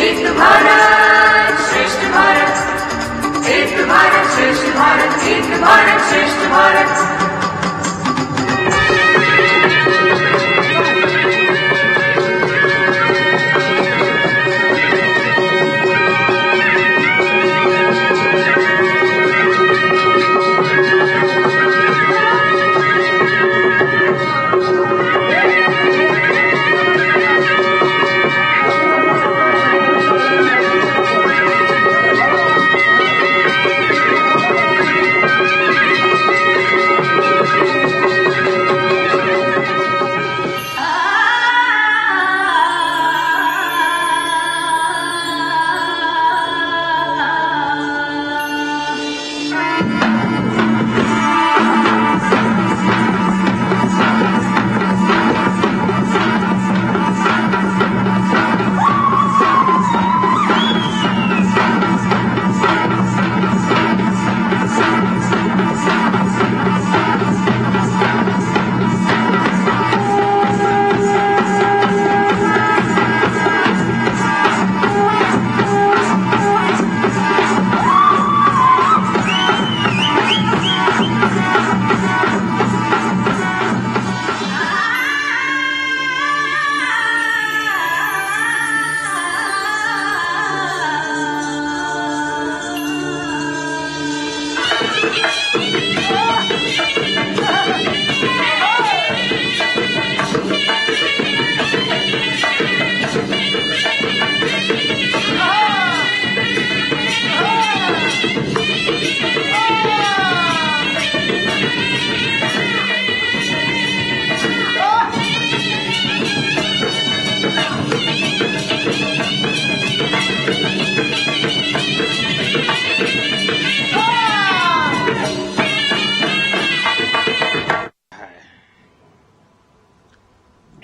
एक भारत श्रेष्ठ भारत, एक भारत श्रेष्ठ भारत, एक भारत श्रेष्ठ भारत।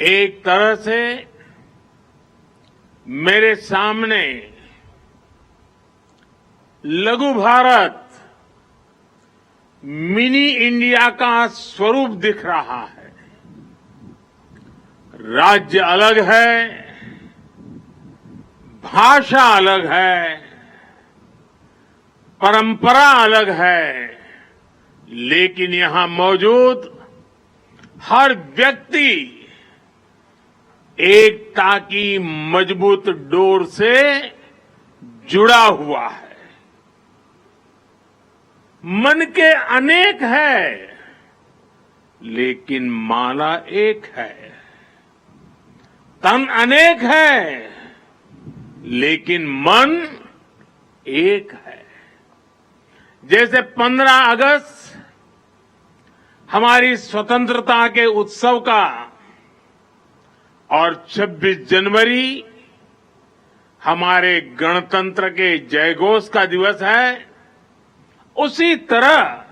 एक तरह से मेरे सामने लघु भारत मिनी इंडिया का स्वरूप दिख रहा है। राज्य अलग है, भाषा अलग है, परंपरा अलग है, लेकिन यहां मौजूद हर व्यक्ति एकता की मजबूत डोर से जुड़ा हुआ है। मन के अनेक है, लेकिन माला एक है। तन अनेक है, लेकिन मन एक है। जैसे 15 अगस्त हमारी स्वतंत्रता के उत्सव का और 26 जनवरी हमारे गणतंत्र के जयघोष का दिवस है, उसी तरह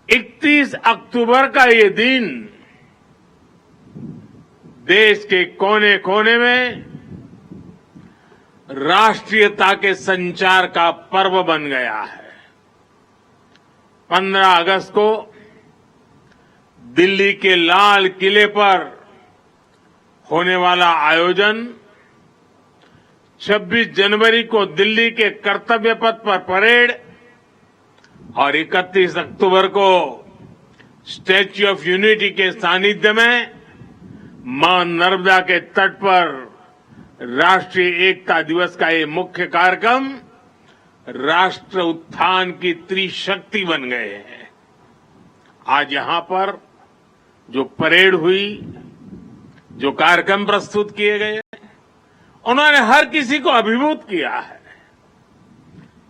31 अक्टूबर का ये दिन देश के कोने कोने में राष्ट्रीयता के संचार का पर्व बन गया है। 15 अगस्त को दिल्ली के लाल किले पर होने वाला आयोजन, 26 जनवरी को दिल्ली के कर्तव्य पथ पर परेड और 31 अक्टूबर को स्टैच्यू ऑफ यूनिटी के सानिध्य में मां नर्मदा के तट पर राष्ट्रीय एकता दिवस का ये मुख्य कार्यक्रम राष्ट्र उत्थान की त्रिशक्ति बन गए हैं। आज यहां पर जो परेड हुई, जो कार्यक्रम प्रस्तुत किए गए, उन्होंने हर किसी को अभिभूत किया है।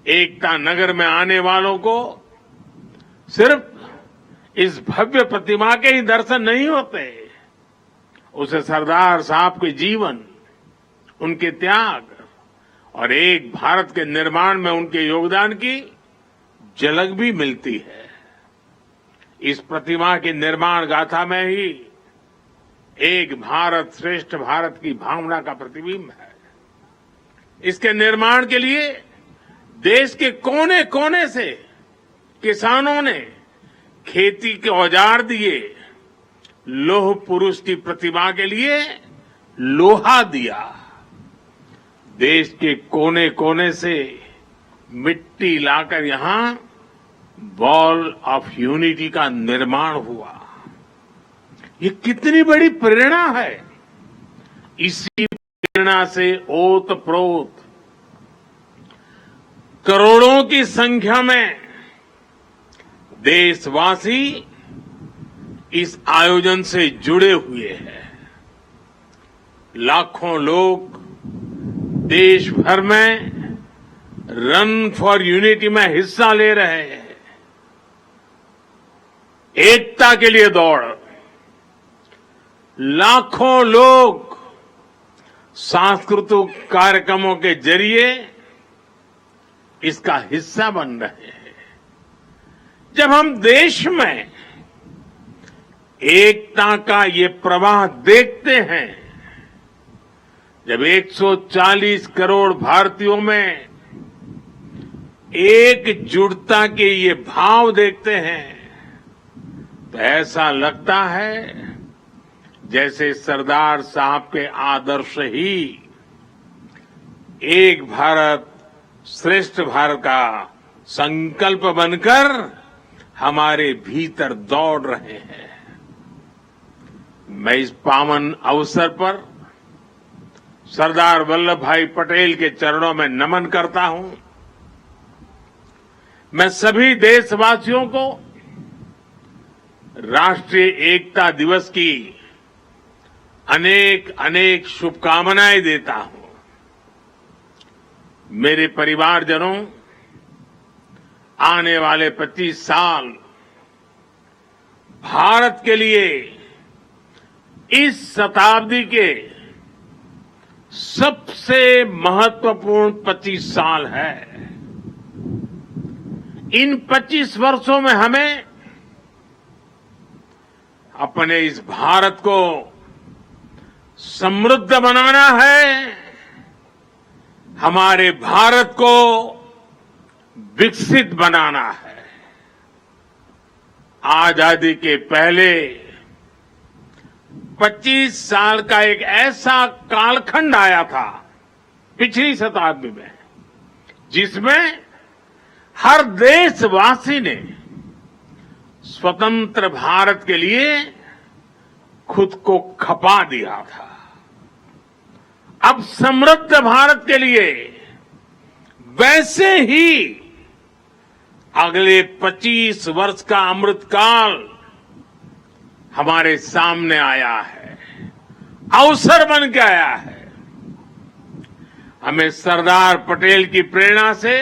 एकता नगर में आने वालों को सिर्फ इस भव्य प्रतिमा के ही दर्शन नहीं होते, उसे सरदार साहब के जीवन, उनके त्याग और एक भारत के निर्माण में उनके योगदान की झलक भी मिलती है। इस प्रतिमा की निर्माण गाथा में ही एक भारत श्रेष्ठ भारत की भावना का प्रतिबिंब है। इसके निर्माण के लिए देश के कोने कोने से किसानों ने खेती के औजार दिए, लौह पुरुष की प्रतिमा के लिए लोहा दिया। देश के कोने कोने से मिट्टी लाकर यहां वॉल ऑफ यूनिटी का निर्माण हुआ। ये कितनी बड़ी प्रेरणा है। इसी प्रेरणा से ओतप्रोत करोड़ों की संख्या में देशवासी इस आयोजन से जुड़े हुए हैं। लाखों लोग देश भर में रन फॉर यूनिटी में हिस्सा ले रहे हैं। एकता के लिए दौड़, लाखों लोग सांस्कृतिक कार्यक्रमों के जरिए इसका हिस्सा बन रहे हैं। जब हम देश में एकता का ये प्रवाह देखते हैं, जब 140 करोड़ भारतीयों में एकजुटता के ये भाव देखते हैं, तो ऐसा लगता है जैसे सरदार साहब के आदर्श ही एक भारत श्रेष्ठ भारत का संकल्प बनकर हमारे भीतर दौड़ रहे हैं। मैं इस पावन अवसर पर सरदार वल्लभ भाई पटेल के चरणों में नमन करता हूं। मैं सभी देशवासियों को राष्ट्रीय एकता दिवस की अनेक अनेक शुभकामनाएं देता हूं। मेरे परिवारजनों, आने वाले 25 साल भारत के लिए इस शताब्दी के सबसे महत्वपूर्ण 25 साल है। इन 25 वर्षों में हमें अपने इस भारत को समृद्ध बनाना है, हमारे भारत को विकसित बनाना है। आजादी के पहले 25 साल का एक ऐसा कालखंड आया था पिछली शताब्दी में, जिसमें हर देशवासी ने स्वतंत्र भारत के लिए खुद को खपा दिया था। अब समृद्ध भारत के लिए वैसे ही अगले 25 वर्ष का अमृतकाल हमारे सामने आया है, अवसर बन के आया है। हमें सरदार पटेल की प्रेरणा से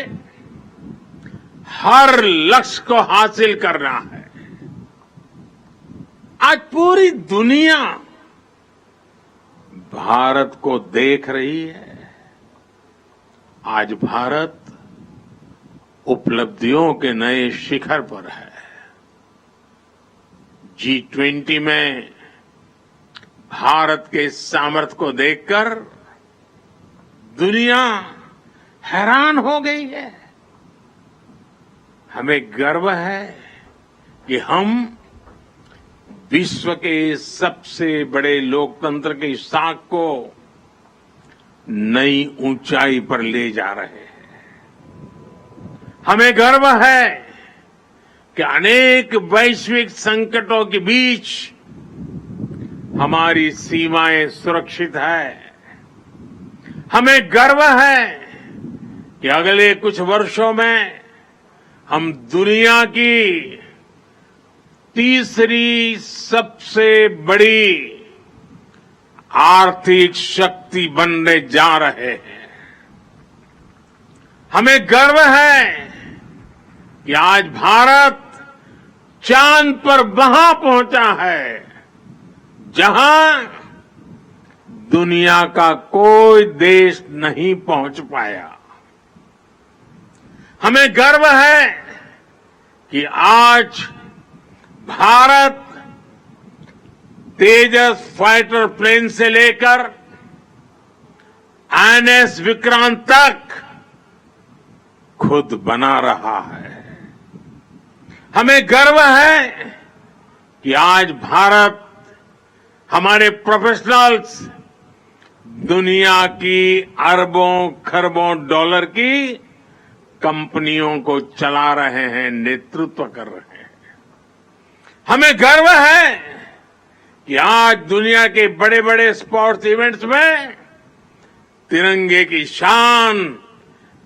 हर लक्ष्य को हासिल करना है। आज पूरी दुनिया भारत को देख रही है। आज भारत उपलब्धियों के नए शिखर पर है। G20 में भारत के सामर्थ्य को देखकर दुनिया हैरान हो गई है। हमें गर्व है कि हम विश्व के सबसे बड़े लोकतंत्र की साख को नई ऊंचाई पर ले जा रहे हैं। हमें गर्व है कि अनेक वैश्विक संकटों के बीच हमारी सीमाएं सुरक्षित है। हमें गर्व है कि अगले कुछ वर्षों में हम दुनिया की तीसरी सबसे बड़ी आर्थिक शक्ति बनने जा रहे हैं। हमें गर्व है कि आज भारत चांद पर वहां पहुंचा है जहां दुनिया का कोई देश नहीं पहुंच पाया। हमें गर्व है कि आज भारत तेजस फाइटर प्लेन से लेकर INS विक्रांत तक खुद बना रहा है। हमें गर्व है कि आज भारत हमारे प्रोफेशनल्स दुनिया की अरबों खरबों डॉलर की कंपनियों को चला रहे हैं, नेतृत्व कर रहे हैं। हमें गर्व है कि आज दुनिया के बड़े बड़े स्पोर्ट्स इवेंट्स में तिरंगे की शान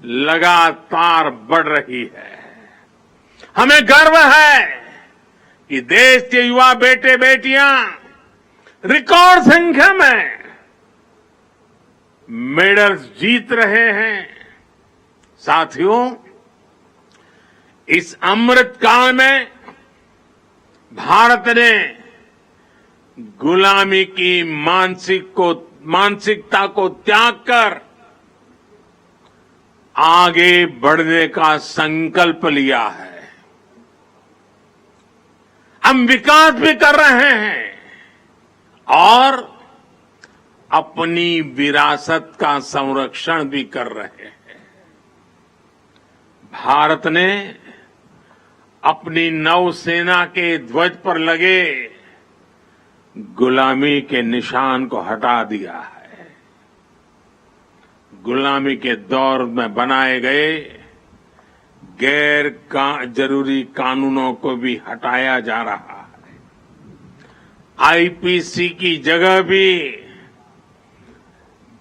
लगातार बढ़ रही है। हमें गर्व है कि देश के युवा बेटे बेटियां रिकॉर्ड संख्या में मेडल्स जीत रहे हैं। साथियों, इस अमृत काल में भारत ने गुलामी की मानसिकता को त्याग कर आगे बढ़ने का संकल्प लिया है। हम विकास भी कर रहे हैं और अपनी विरासत का संरक्षण भी कर रहे हैं। भारत ने अपनी नौसेना के ध्वज पर लगे गुलामी के निशान को हटा दिया है। गुलामी के दौर में बनाए गए गैर जरूरी कानूनों को भी हटाया जा रहा है। आईपीसी की जगह भी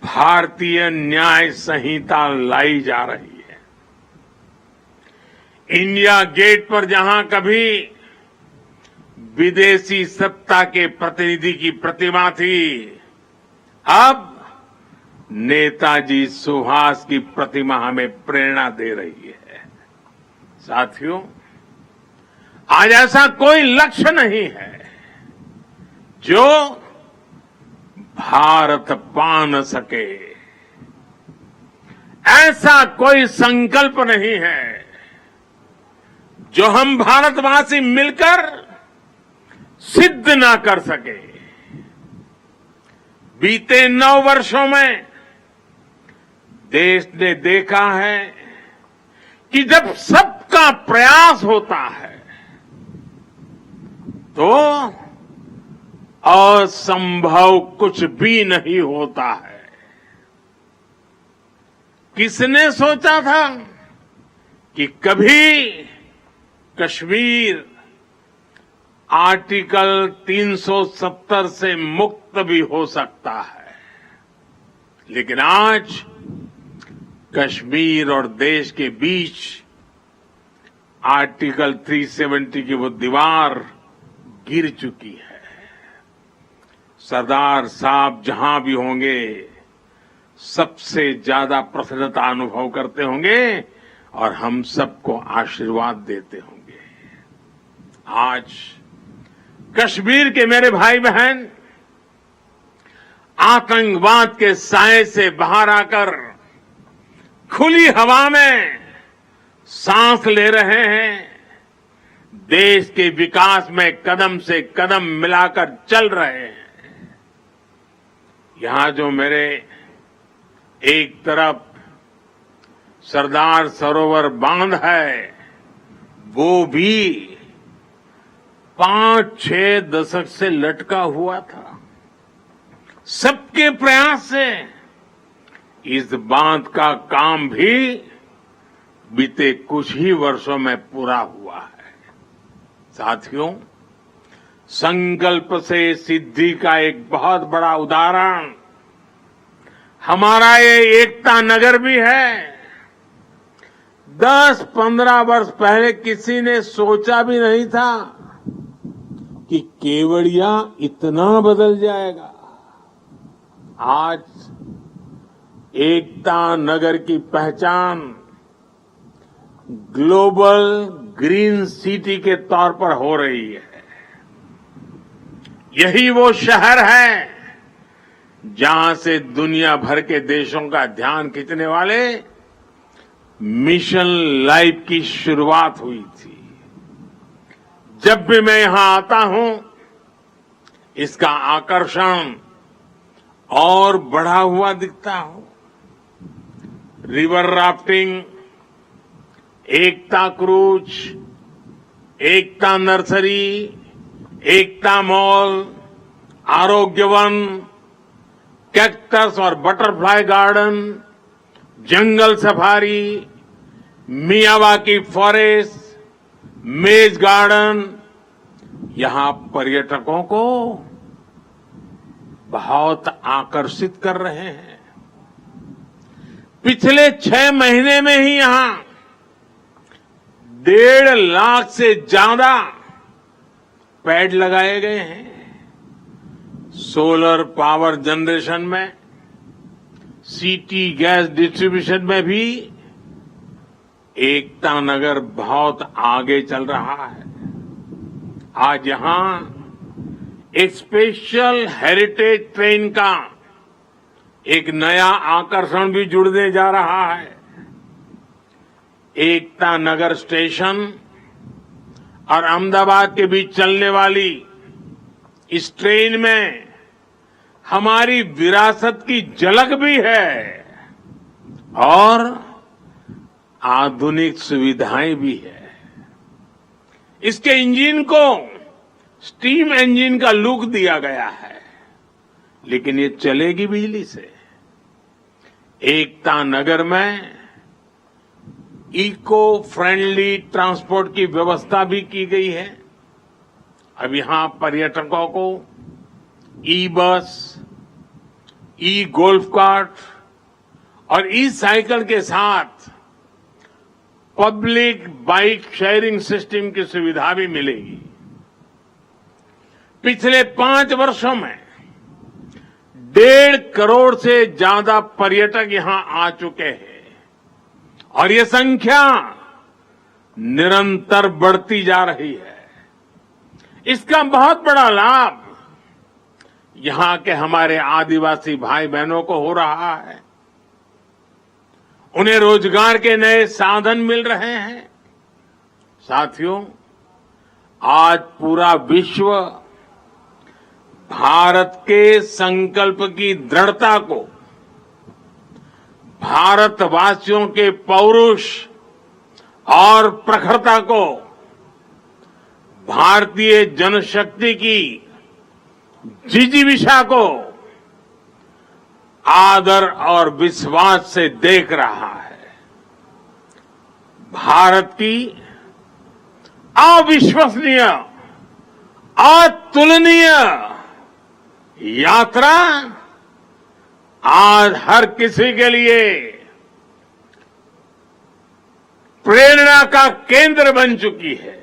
भारतीय न्याय संहिता लाई जा रही है। इंडिया गेट पर जहां कभी विदेशी सत्ता के प्रतिनिधि की प्रतिमा थी, अब नेताजी सुभाष की प्रतिमा हमें प्रेरणा दे रही है। साथियों, आज ऐसा कोई लक्ष्य नहीं है जो भारत पा न सके। ऐसा कोई संकल्प नहीं है जो हम भारतवासी मिलकर सिद्ध ना कर सके। बीते 9 वर्षों में देश ने देखा है कि जब सबका प्रयास होता है तो असंभव कुछ भी नहीं होता है। किसने सोचा था कि कभी कश्मीर आर्टिकल 370 से मुक्त भी हो सकता है, लेकिन आज कश्मीर और देश के बीच आर्टिकल 370 की वो दीवार गिर चुकी है। सरदार साहब जहां भी होंगे सबसे ज्यादा प्रसन्नता अनुभव करते होंगे और हम सबको आशीर्वाद देते होंगे। आज कश्मीर के मेरे भाई बहन आतंकवाद के साए से बाहर आकर खुली हवा में सांस ले रहे हैं। देश के विकास में कदम से कदम मिलाकर चल रहे हैं। यहां जो मेरे एक तरफ सरदार सरोवर बांध है, वो भी 5-6 दशक से लटका हुआ था। सबके प्रयास से इस बांध का काम भी बीते कुछ ही वर्षों में पूरा हुआ है। साथियों, संकल्प से सिद्धि का एक बहुत बड़ा उदाहरण हमारा ये एकता नगर भी है। 10-15 वर्ष पहले किसी ने सोचा भी नहीं था कि केवड़िया इतना बदल जाएगा। आज एकता नगर की पहचान ग्लोबल ग्रीन सिटी के तौर पर हो रही है। यही वो शहर है जहां से दुनिया भर के देशों का ध्यान खींचने वाले मिशन लाइफ की शुरुआत हुई थी। जब भी मैं यहां आता हूं, इसका आकर्षण और बढ़ा हुआ दिखता हो। रिवर राफ्टिंग, एकता क्रूज, एकता नर्सरी, एकता मॉल, आरोग्य वन, कैक्टस और बटरफ्लाई गार्डन, जंगल सफारी, मियावाकी फॉरेस्ट, मेज गार्डन, यहां पर्यटकों को बहुत आकर्षित कर रहे हैं। पिछले 6 महीने में ही यहां 1.5 लाख से ज्यादा पेड़ लगाए गए हैं। सोलर पावर जनरेशन में, सिटी गैस डिस्ट्रीब्यूशन में भी एकता नगर बहुत आगे चल रहा है। आज यहां एक स्पेशल हेरिटेज ट्रेन का एक नया आकर्षण भी जुड़ने जा रहा है। एकता नगर स्टेशन और अहमदाबाद के बीच चलने वाली इस ट्रेन में हमारी विरासत की झलक भी है और आधुनिक सुविधाएं भी है। इसके इंजन को स्टीम इंजन का लुक दिया गया है, लेकिन ये चलेगी बिजली से। एकता नगर में इको फ्रेंडली ट्रांसपोर्ट की व्यवस्था भी की गई है। अब यहां पर्यटकों को ई बस, ई गोल्फ कार्ट और ई साइकिल के साथ पब्लिक बाइक शेयरिंग सिस्टम की सुविधा भी मिलेगी। पिछले 5 वर्षों में 1.5 करोड़ से ज्यादा पर्यटक यहां आ चुके हैं और ये संख्या निरंतर बढ़ती जा रही है। इसका बहुत बड़ा लाभ यहां के हमारे आदिवासी भाई बहनों को हो रहा है। उन्हें रोजगार के नए साधन मिल रहे हैं। साथियों, आज पूरा विश्व भारत के संकल्प की दृढ़ता को, भारतवासियों के पौरुष और प्रखरता को, भारतीय जनशक्ति की जिजीविषा को आदर और विश्वास से देख रहा है। भारत की अविश्वसनीय, अतुलनीय यात्रा आज हर किसी के लिए प्रेरणा का केंद्र बन चुकी है।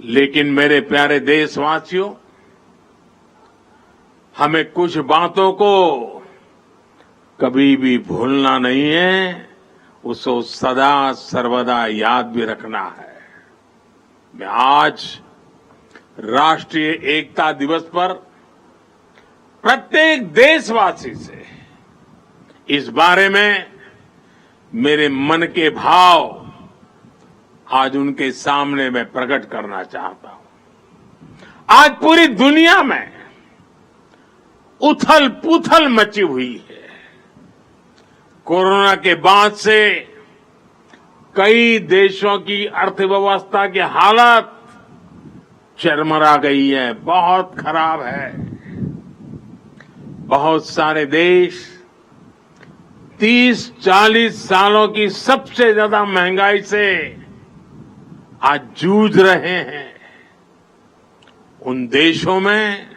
लेकिन मेरे प्यारे देशवासियों, हमें कुछ बातों को कभी भी भूलना नहीं है, उसको सदा सर्वदा याद भी रखना है। मैं आज राष्ट्रीय एकता दिवस पर प्रत्येक देशवासी से इस बारे में मेरे मन के भाव आज उनके सामने मैं प्रकट करना चाहता हूं। आज पूरी दुनिया में उथल पुथल मची हुई है। कोरोना के बाद से कई देशों की अर्थव्यवस्था की हालत चरमरा गई है, बहुत खराब है। बहुत सारे देश 30-40 सालों की सबसे ज्यादा महंगाई से आज जूझ रहे हैं। उन देशों में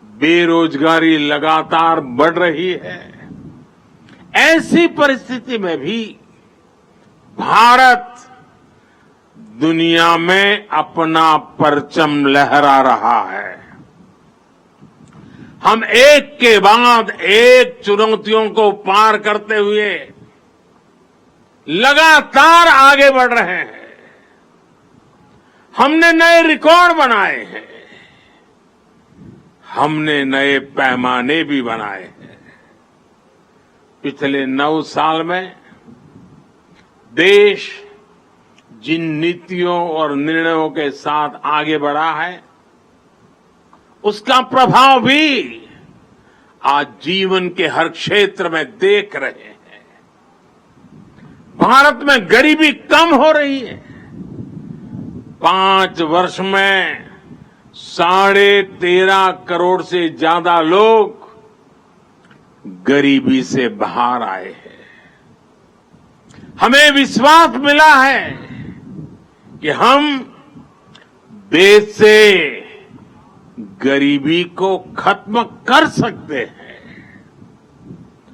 बेरोजगारी लगातार बढ़ रही है। ऐसी परिस्थिति में भी भारत दुनिया में अपना परचम लहरा रहा है। हम एक के बाद एक चुनौतियों को पार करते हुए लगातार आगे बढ़ रहे हैं। हमने नए रिकॉर्ड बनाए हैं। हमने नए पैमाने भी बनाए हैं। पिछले 9 साल में देश जिन नीतियों और निर्णयों के साथ आगे बढ़ा है, उसका प्रभाव भी आज जीवन के हर क्षेत्र में देख रहे हैं। भारत में गरीबी कम हो रही है। 5 वर्ष में 13.5 करोड़ से ज्यादा लोग गरीबी से बाहर आए हैं। हमें विश्वास मिला है कि हम देश से गरीबी को खत्म कर सकते हैं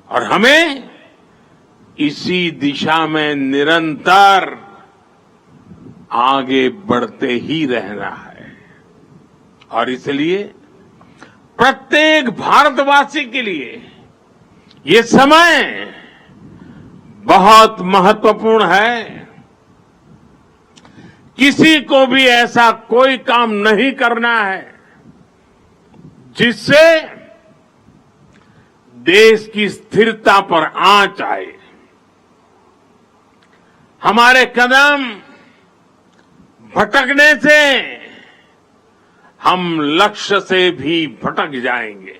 और हमें इसी दिशा में निरंतर आगे बढ़ते ही रहना है। और इसलिए प्रत्येक भारतवासी के लिए ये समय बहुत महत्वपूर्ण है। किसी को भी ऐसा कोई काम नहीं करना है जिससे देश की स्थिरता पर आंच आए। हमारे कदम भटकने से हम लक्ष्य से भी भटक जाएंगे।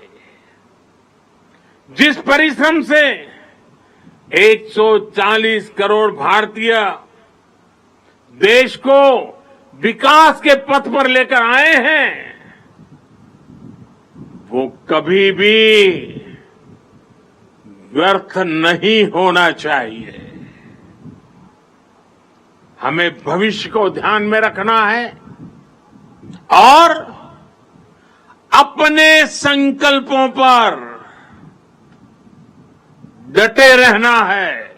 जिस परिश्रम से 140 करोड़ भारतीय देश को विकास के पथ पर लेकर आए हैं, वो कभी भी व्यर्थ नहीं होना चाहिए। हमें भविष्य को ध्यान में रखना है और अपने संकल्पों पर डटे रहना है।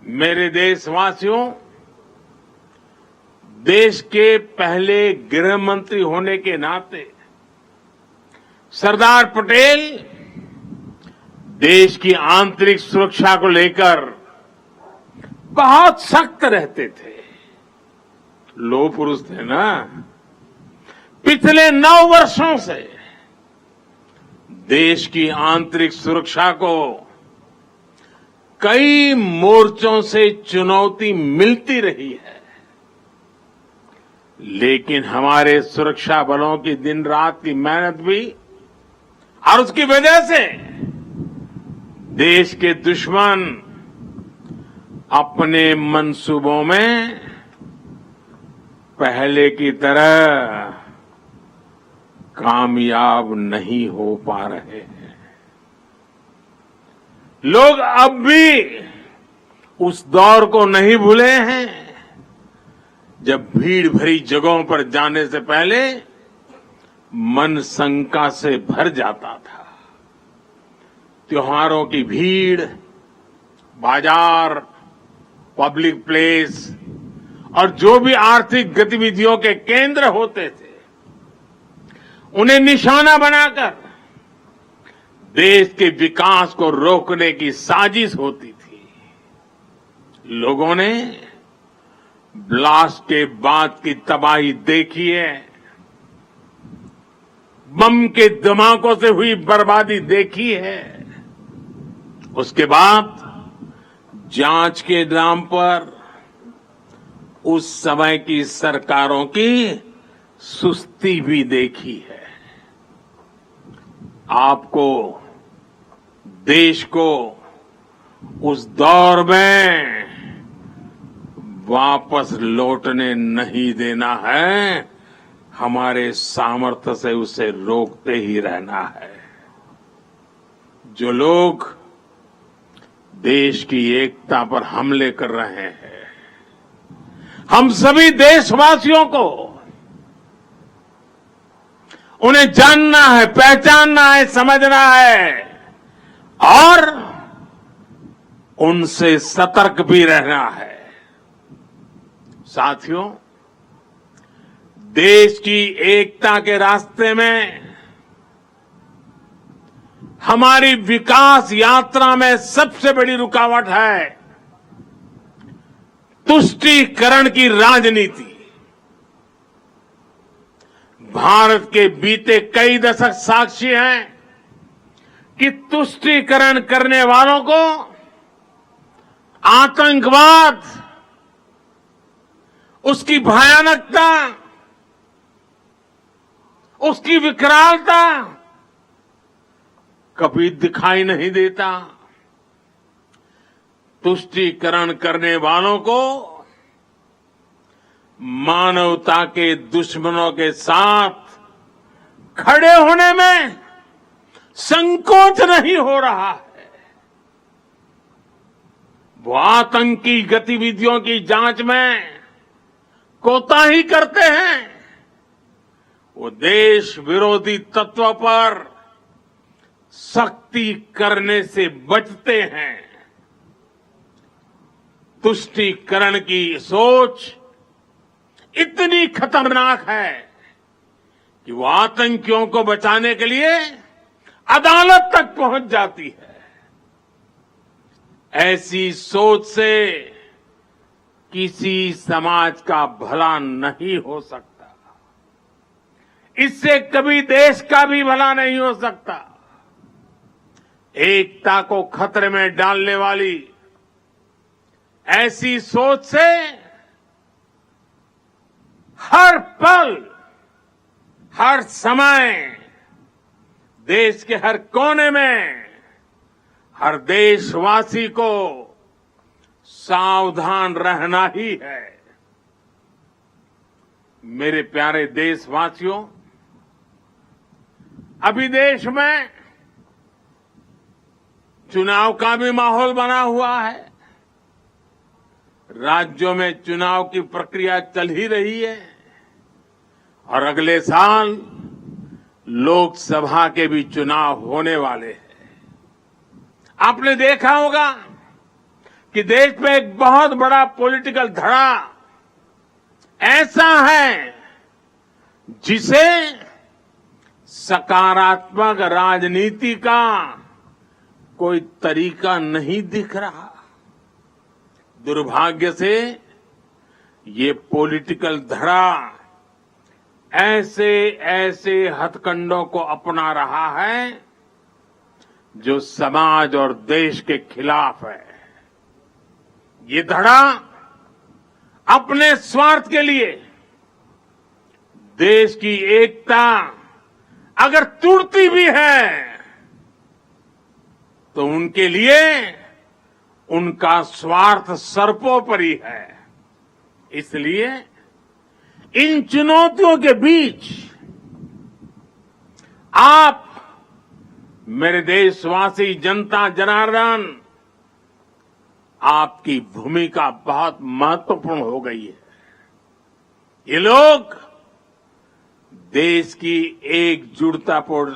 मेरे देशवासियों, देश के पहले गृह मंत्री होने के नाते सरदार पटेल देश की आंतरिक सुरक्षा को लेकर बहुत सख्त रहते थे। लोह पुरुष थे ना। पिछले 9 वर्षों से देश की आंतरिक सुरक्षा को कई मोर्चों से चुनौती मिलती रही है, लेकिन हमारे सुरक्षा बलों की दिन रात की मेहनत भी और उसकी वजह से देश के दुश्मन अपने मंसूबों में पहले की तरह कामयाब नहीं हो पा रहे हैं। लोग अब भी उस दौर को नहीं भूले हैं जब भीड़ भरी जगहों पर जाने से पहले मन शंका से भर जाता था। त्योहारों की भीड़, बाजार, पब्लिक प्लेस और जो भी आर्थिक गतिविधियों के केंद्र होते थे, उन्हें निशाना बनाकर देश के विकास को रोकने की साजिश होती थी। लोगों ने ब्लास्ट के बाद की तबाही देखी है, बम के धमाकों से हुई बर्बादी देखी है। उसके बाद जांच के नाम पर उस समय की सरकारों की सुस्ती भी देखी है। आपको, देश को उस दौर में वापस लौटने नहीं देना है, हमारे सामर्थ्य से उसे रोकते ही रहना है। जो लोग देश की एकता पर हमले कर रहे हैं, हम सभी देशवासियों को उन्हें जानना है, पहचानना है, समझना है और उनसे सतर्क भी रहना है। साथियों, देश की एकता के रास्ते में हमारी विकास यात्रा में सबसे बड़ी रुकावट है तुष्टीकरण की राजनीति। भारत के बीते कई दशक साक्षी हैं कि तुष्टीकरण करने वालों को आतंकवाद, उसकी भयानकता, उसकी विकरालता कभी दिखाई नहीं देता। तुष्टीकरण करने वालों को मानवता के दुश्मनों के साथ खड़े होने में संकोच नहीं हो रहा है। वो आतंकी गतिविधियों की जांच में कोताही करते हैं, वो देश विरोधी तत्व पर सख्ती करने से बचते हैं। तुष्टीकरण की सोच इतनी खतरनाक है कि वो आतंकियों को बचाने के लिए अदालत तक पहुंच जाती है। ऐसी सोच से किसी समाज का भला नहीं हो सकता, इससे कभी देश का भी भला नहीं हो सकता। एकता को खतरे में डालने वाली ऐसी सोच से हर पल, हर समय देश के हर कोने में हर देशवासी को सावधान रहना ही है। मेरे प्यारे देशवासियों, अभी देश में चुनाव का भी माहौल बना हुआ है। राज्यों में चुनाव की प्रक्रिया चल ही रही है और अगले साल लोकसभा के भी चुनाव होने वाले हैं। आपने देखा होगा कि देश में एक बहुत बड़ा पॉलिटिकल धड़ा ऐसा है जिसे सकारात्मक राजनीति का कोई तरीका नहीं दिख रहा। दुर्भाग्य से ये पॉलिटिकल धड़ा ऐसे ऐसे हथकंडों को अपना रहा है जो समाज और देश के खिलाफ है। ये धड़ा अपने स्वार्थ के लिए देश की एकता अगर टूटती भी है तो उनके लिए उनका स्वार्थ सर्वोपरि है। इसलिए इन चुनौतियों के बीच आप, मेरे देशवासी, जनता जनार्दन, आपकी भूमिका बहुत महत्वपूर्ण हो गई है। ये लोग देश की एकजुटता पर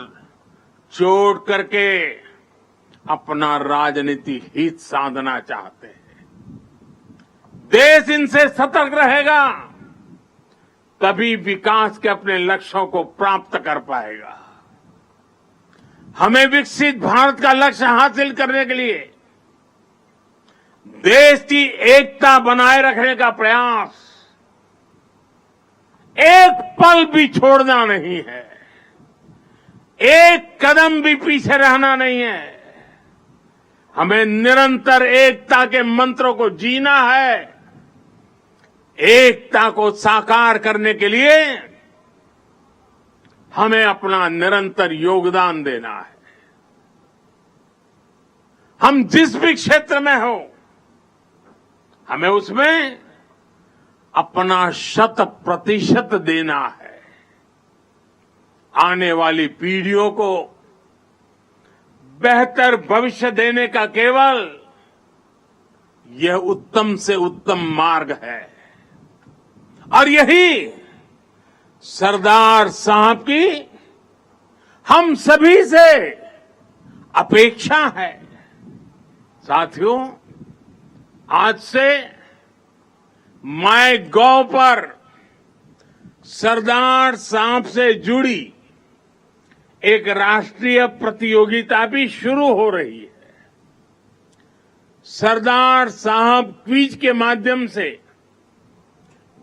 चोट करके अपना राजनीतिक हित साधना चाहते हैं। देश इनसे सतर्क रहेगा तभी विकास के अपने लक्ष्यों को प्राप्त कर पाएगा। हमें विकसित भारत का लक्ष्य हासिल करने के लिए देश की एकता बनाए रखने का प्रयास एक पल भी छोड़ना नहीं है, एक कदम भी पीछे रहना नहीं है। हमें निरंतर एकता के मंत्रों को जीना है, एकता को साकार करने के लिए हमें अपना निरंतर योगदान देना है। हम जिस भी क्षेत्र में हो, हमें उसमें अपना 100% देना है। आने वाली पीढ़ियों को बेहतर भविष्य देने का केवल यह उत्तम से उत्तम मार्ग है और यही सरदार साहब की हम सभी से अपेक्षा है। साथियों, आज से MyGov पर सरदार साहब से जुड़ी एक राष्ट्रीय प्रतियोगिता भी शुरू हो रही है। सरदार साहब क्विज के माध्यम से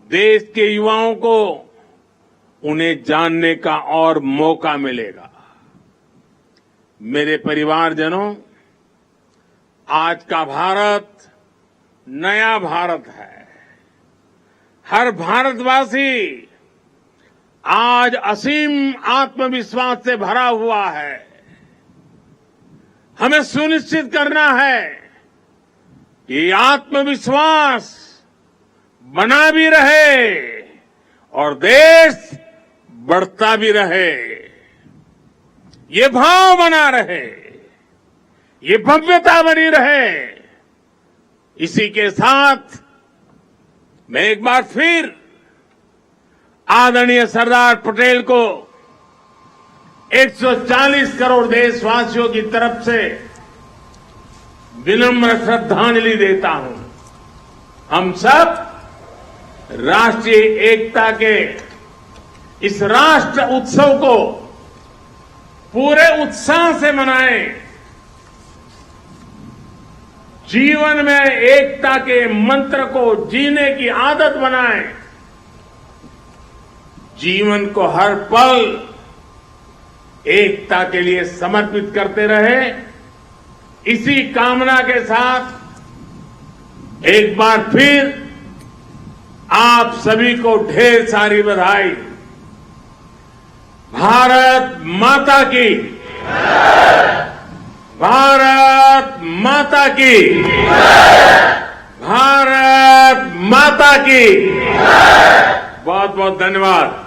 देश के युवाओं को उन्हें जानने का और मौका मिलेगा। मेरे परिवारजनों, आज का भारत नया भारत है। हर भारतवासी आज असीम आत्मविश्वास से भरा हुआ है। हमें सुनिश्चित करना है कि आत्मविश्वास बना भी रहे और देश बढ़ता भी रहे। ये भाव बना रहे, ये भव्यता बनी रहे। इसी के साथ मैं एक बार फिर आदरणीय सरदार पटेल को 140 करोड़ देशवासियों की तरफ से विनम्र श्रद्धांजलि देता हूं। हम सब राष्ट्रीय एकता के इस राष्ट्र उत्सव को पूरे उत्साह से मनाएं। जीवन में एकता के मंत्र को जीने की आदत बनाएं। जीवन को हर पल एकता के लिए समर्पित करते रहे। इसी कामना के साथ एक बार फिर आप सभी को ढेर सारी बधाई। भारत माता की, भारत माता की, भारत माता की। बहुत बहुत धन्यवाद।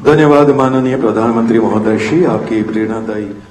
धन्यवाद माननीय प्रधानमंत्री महोदय श्री, आपकी प्रेरणादायी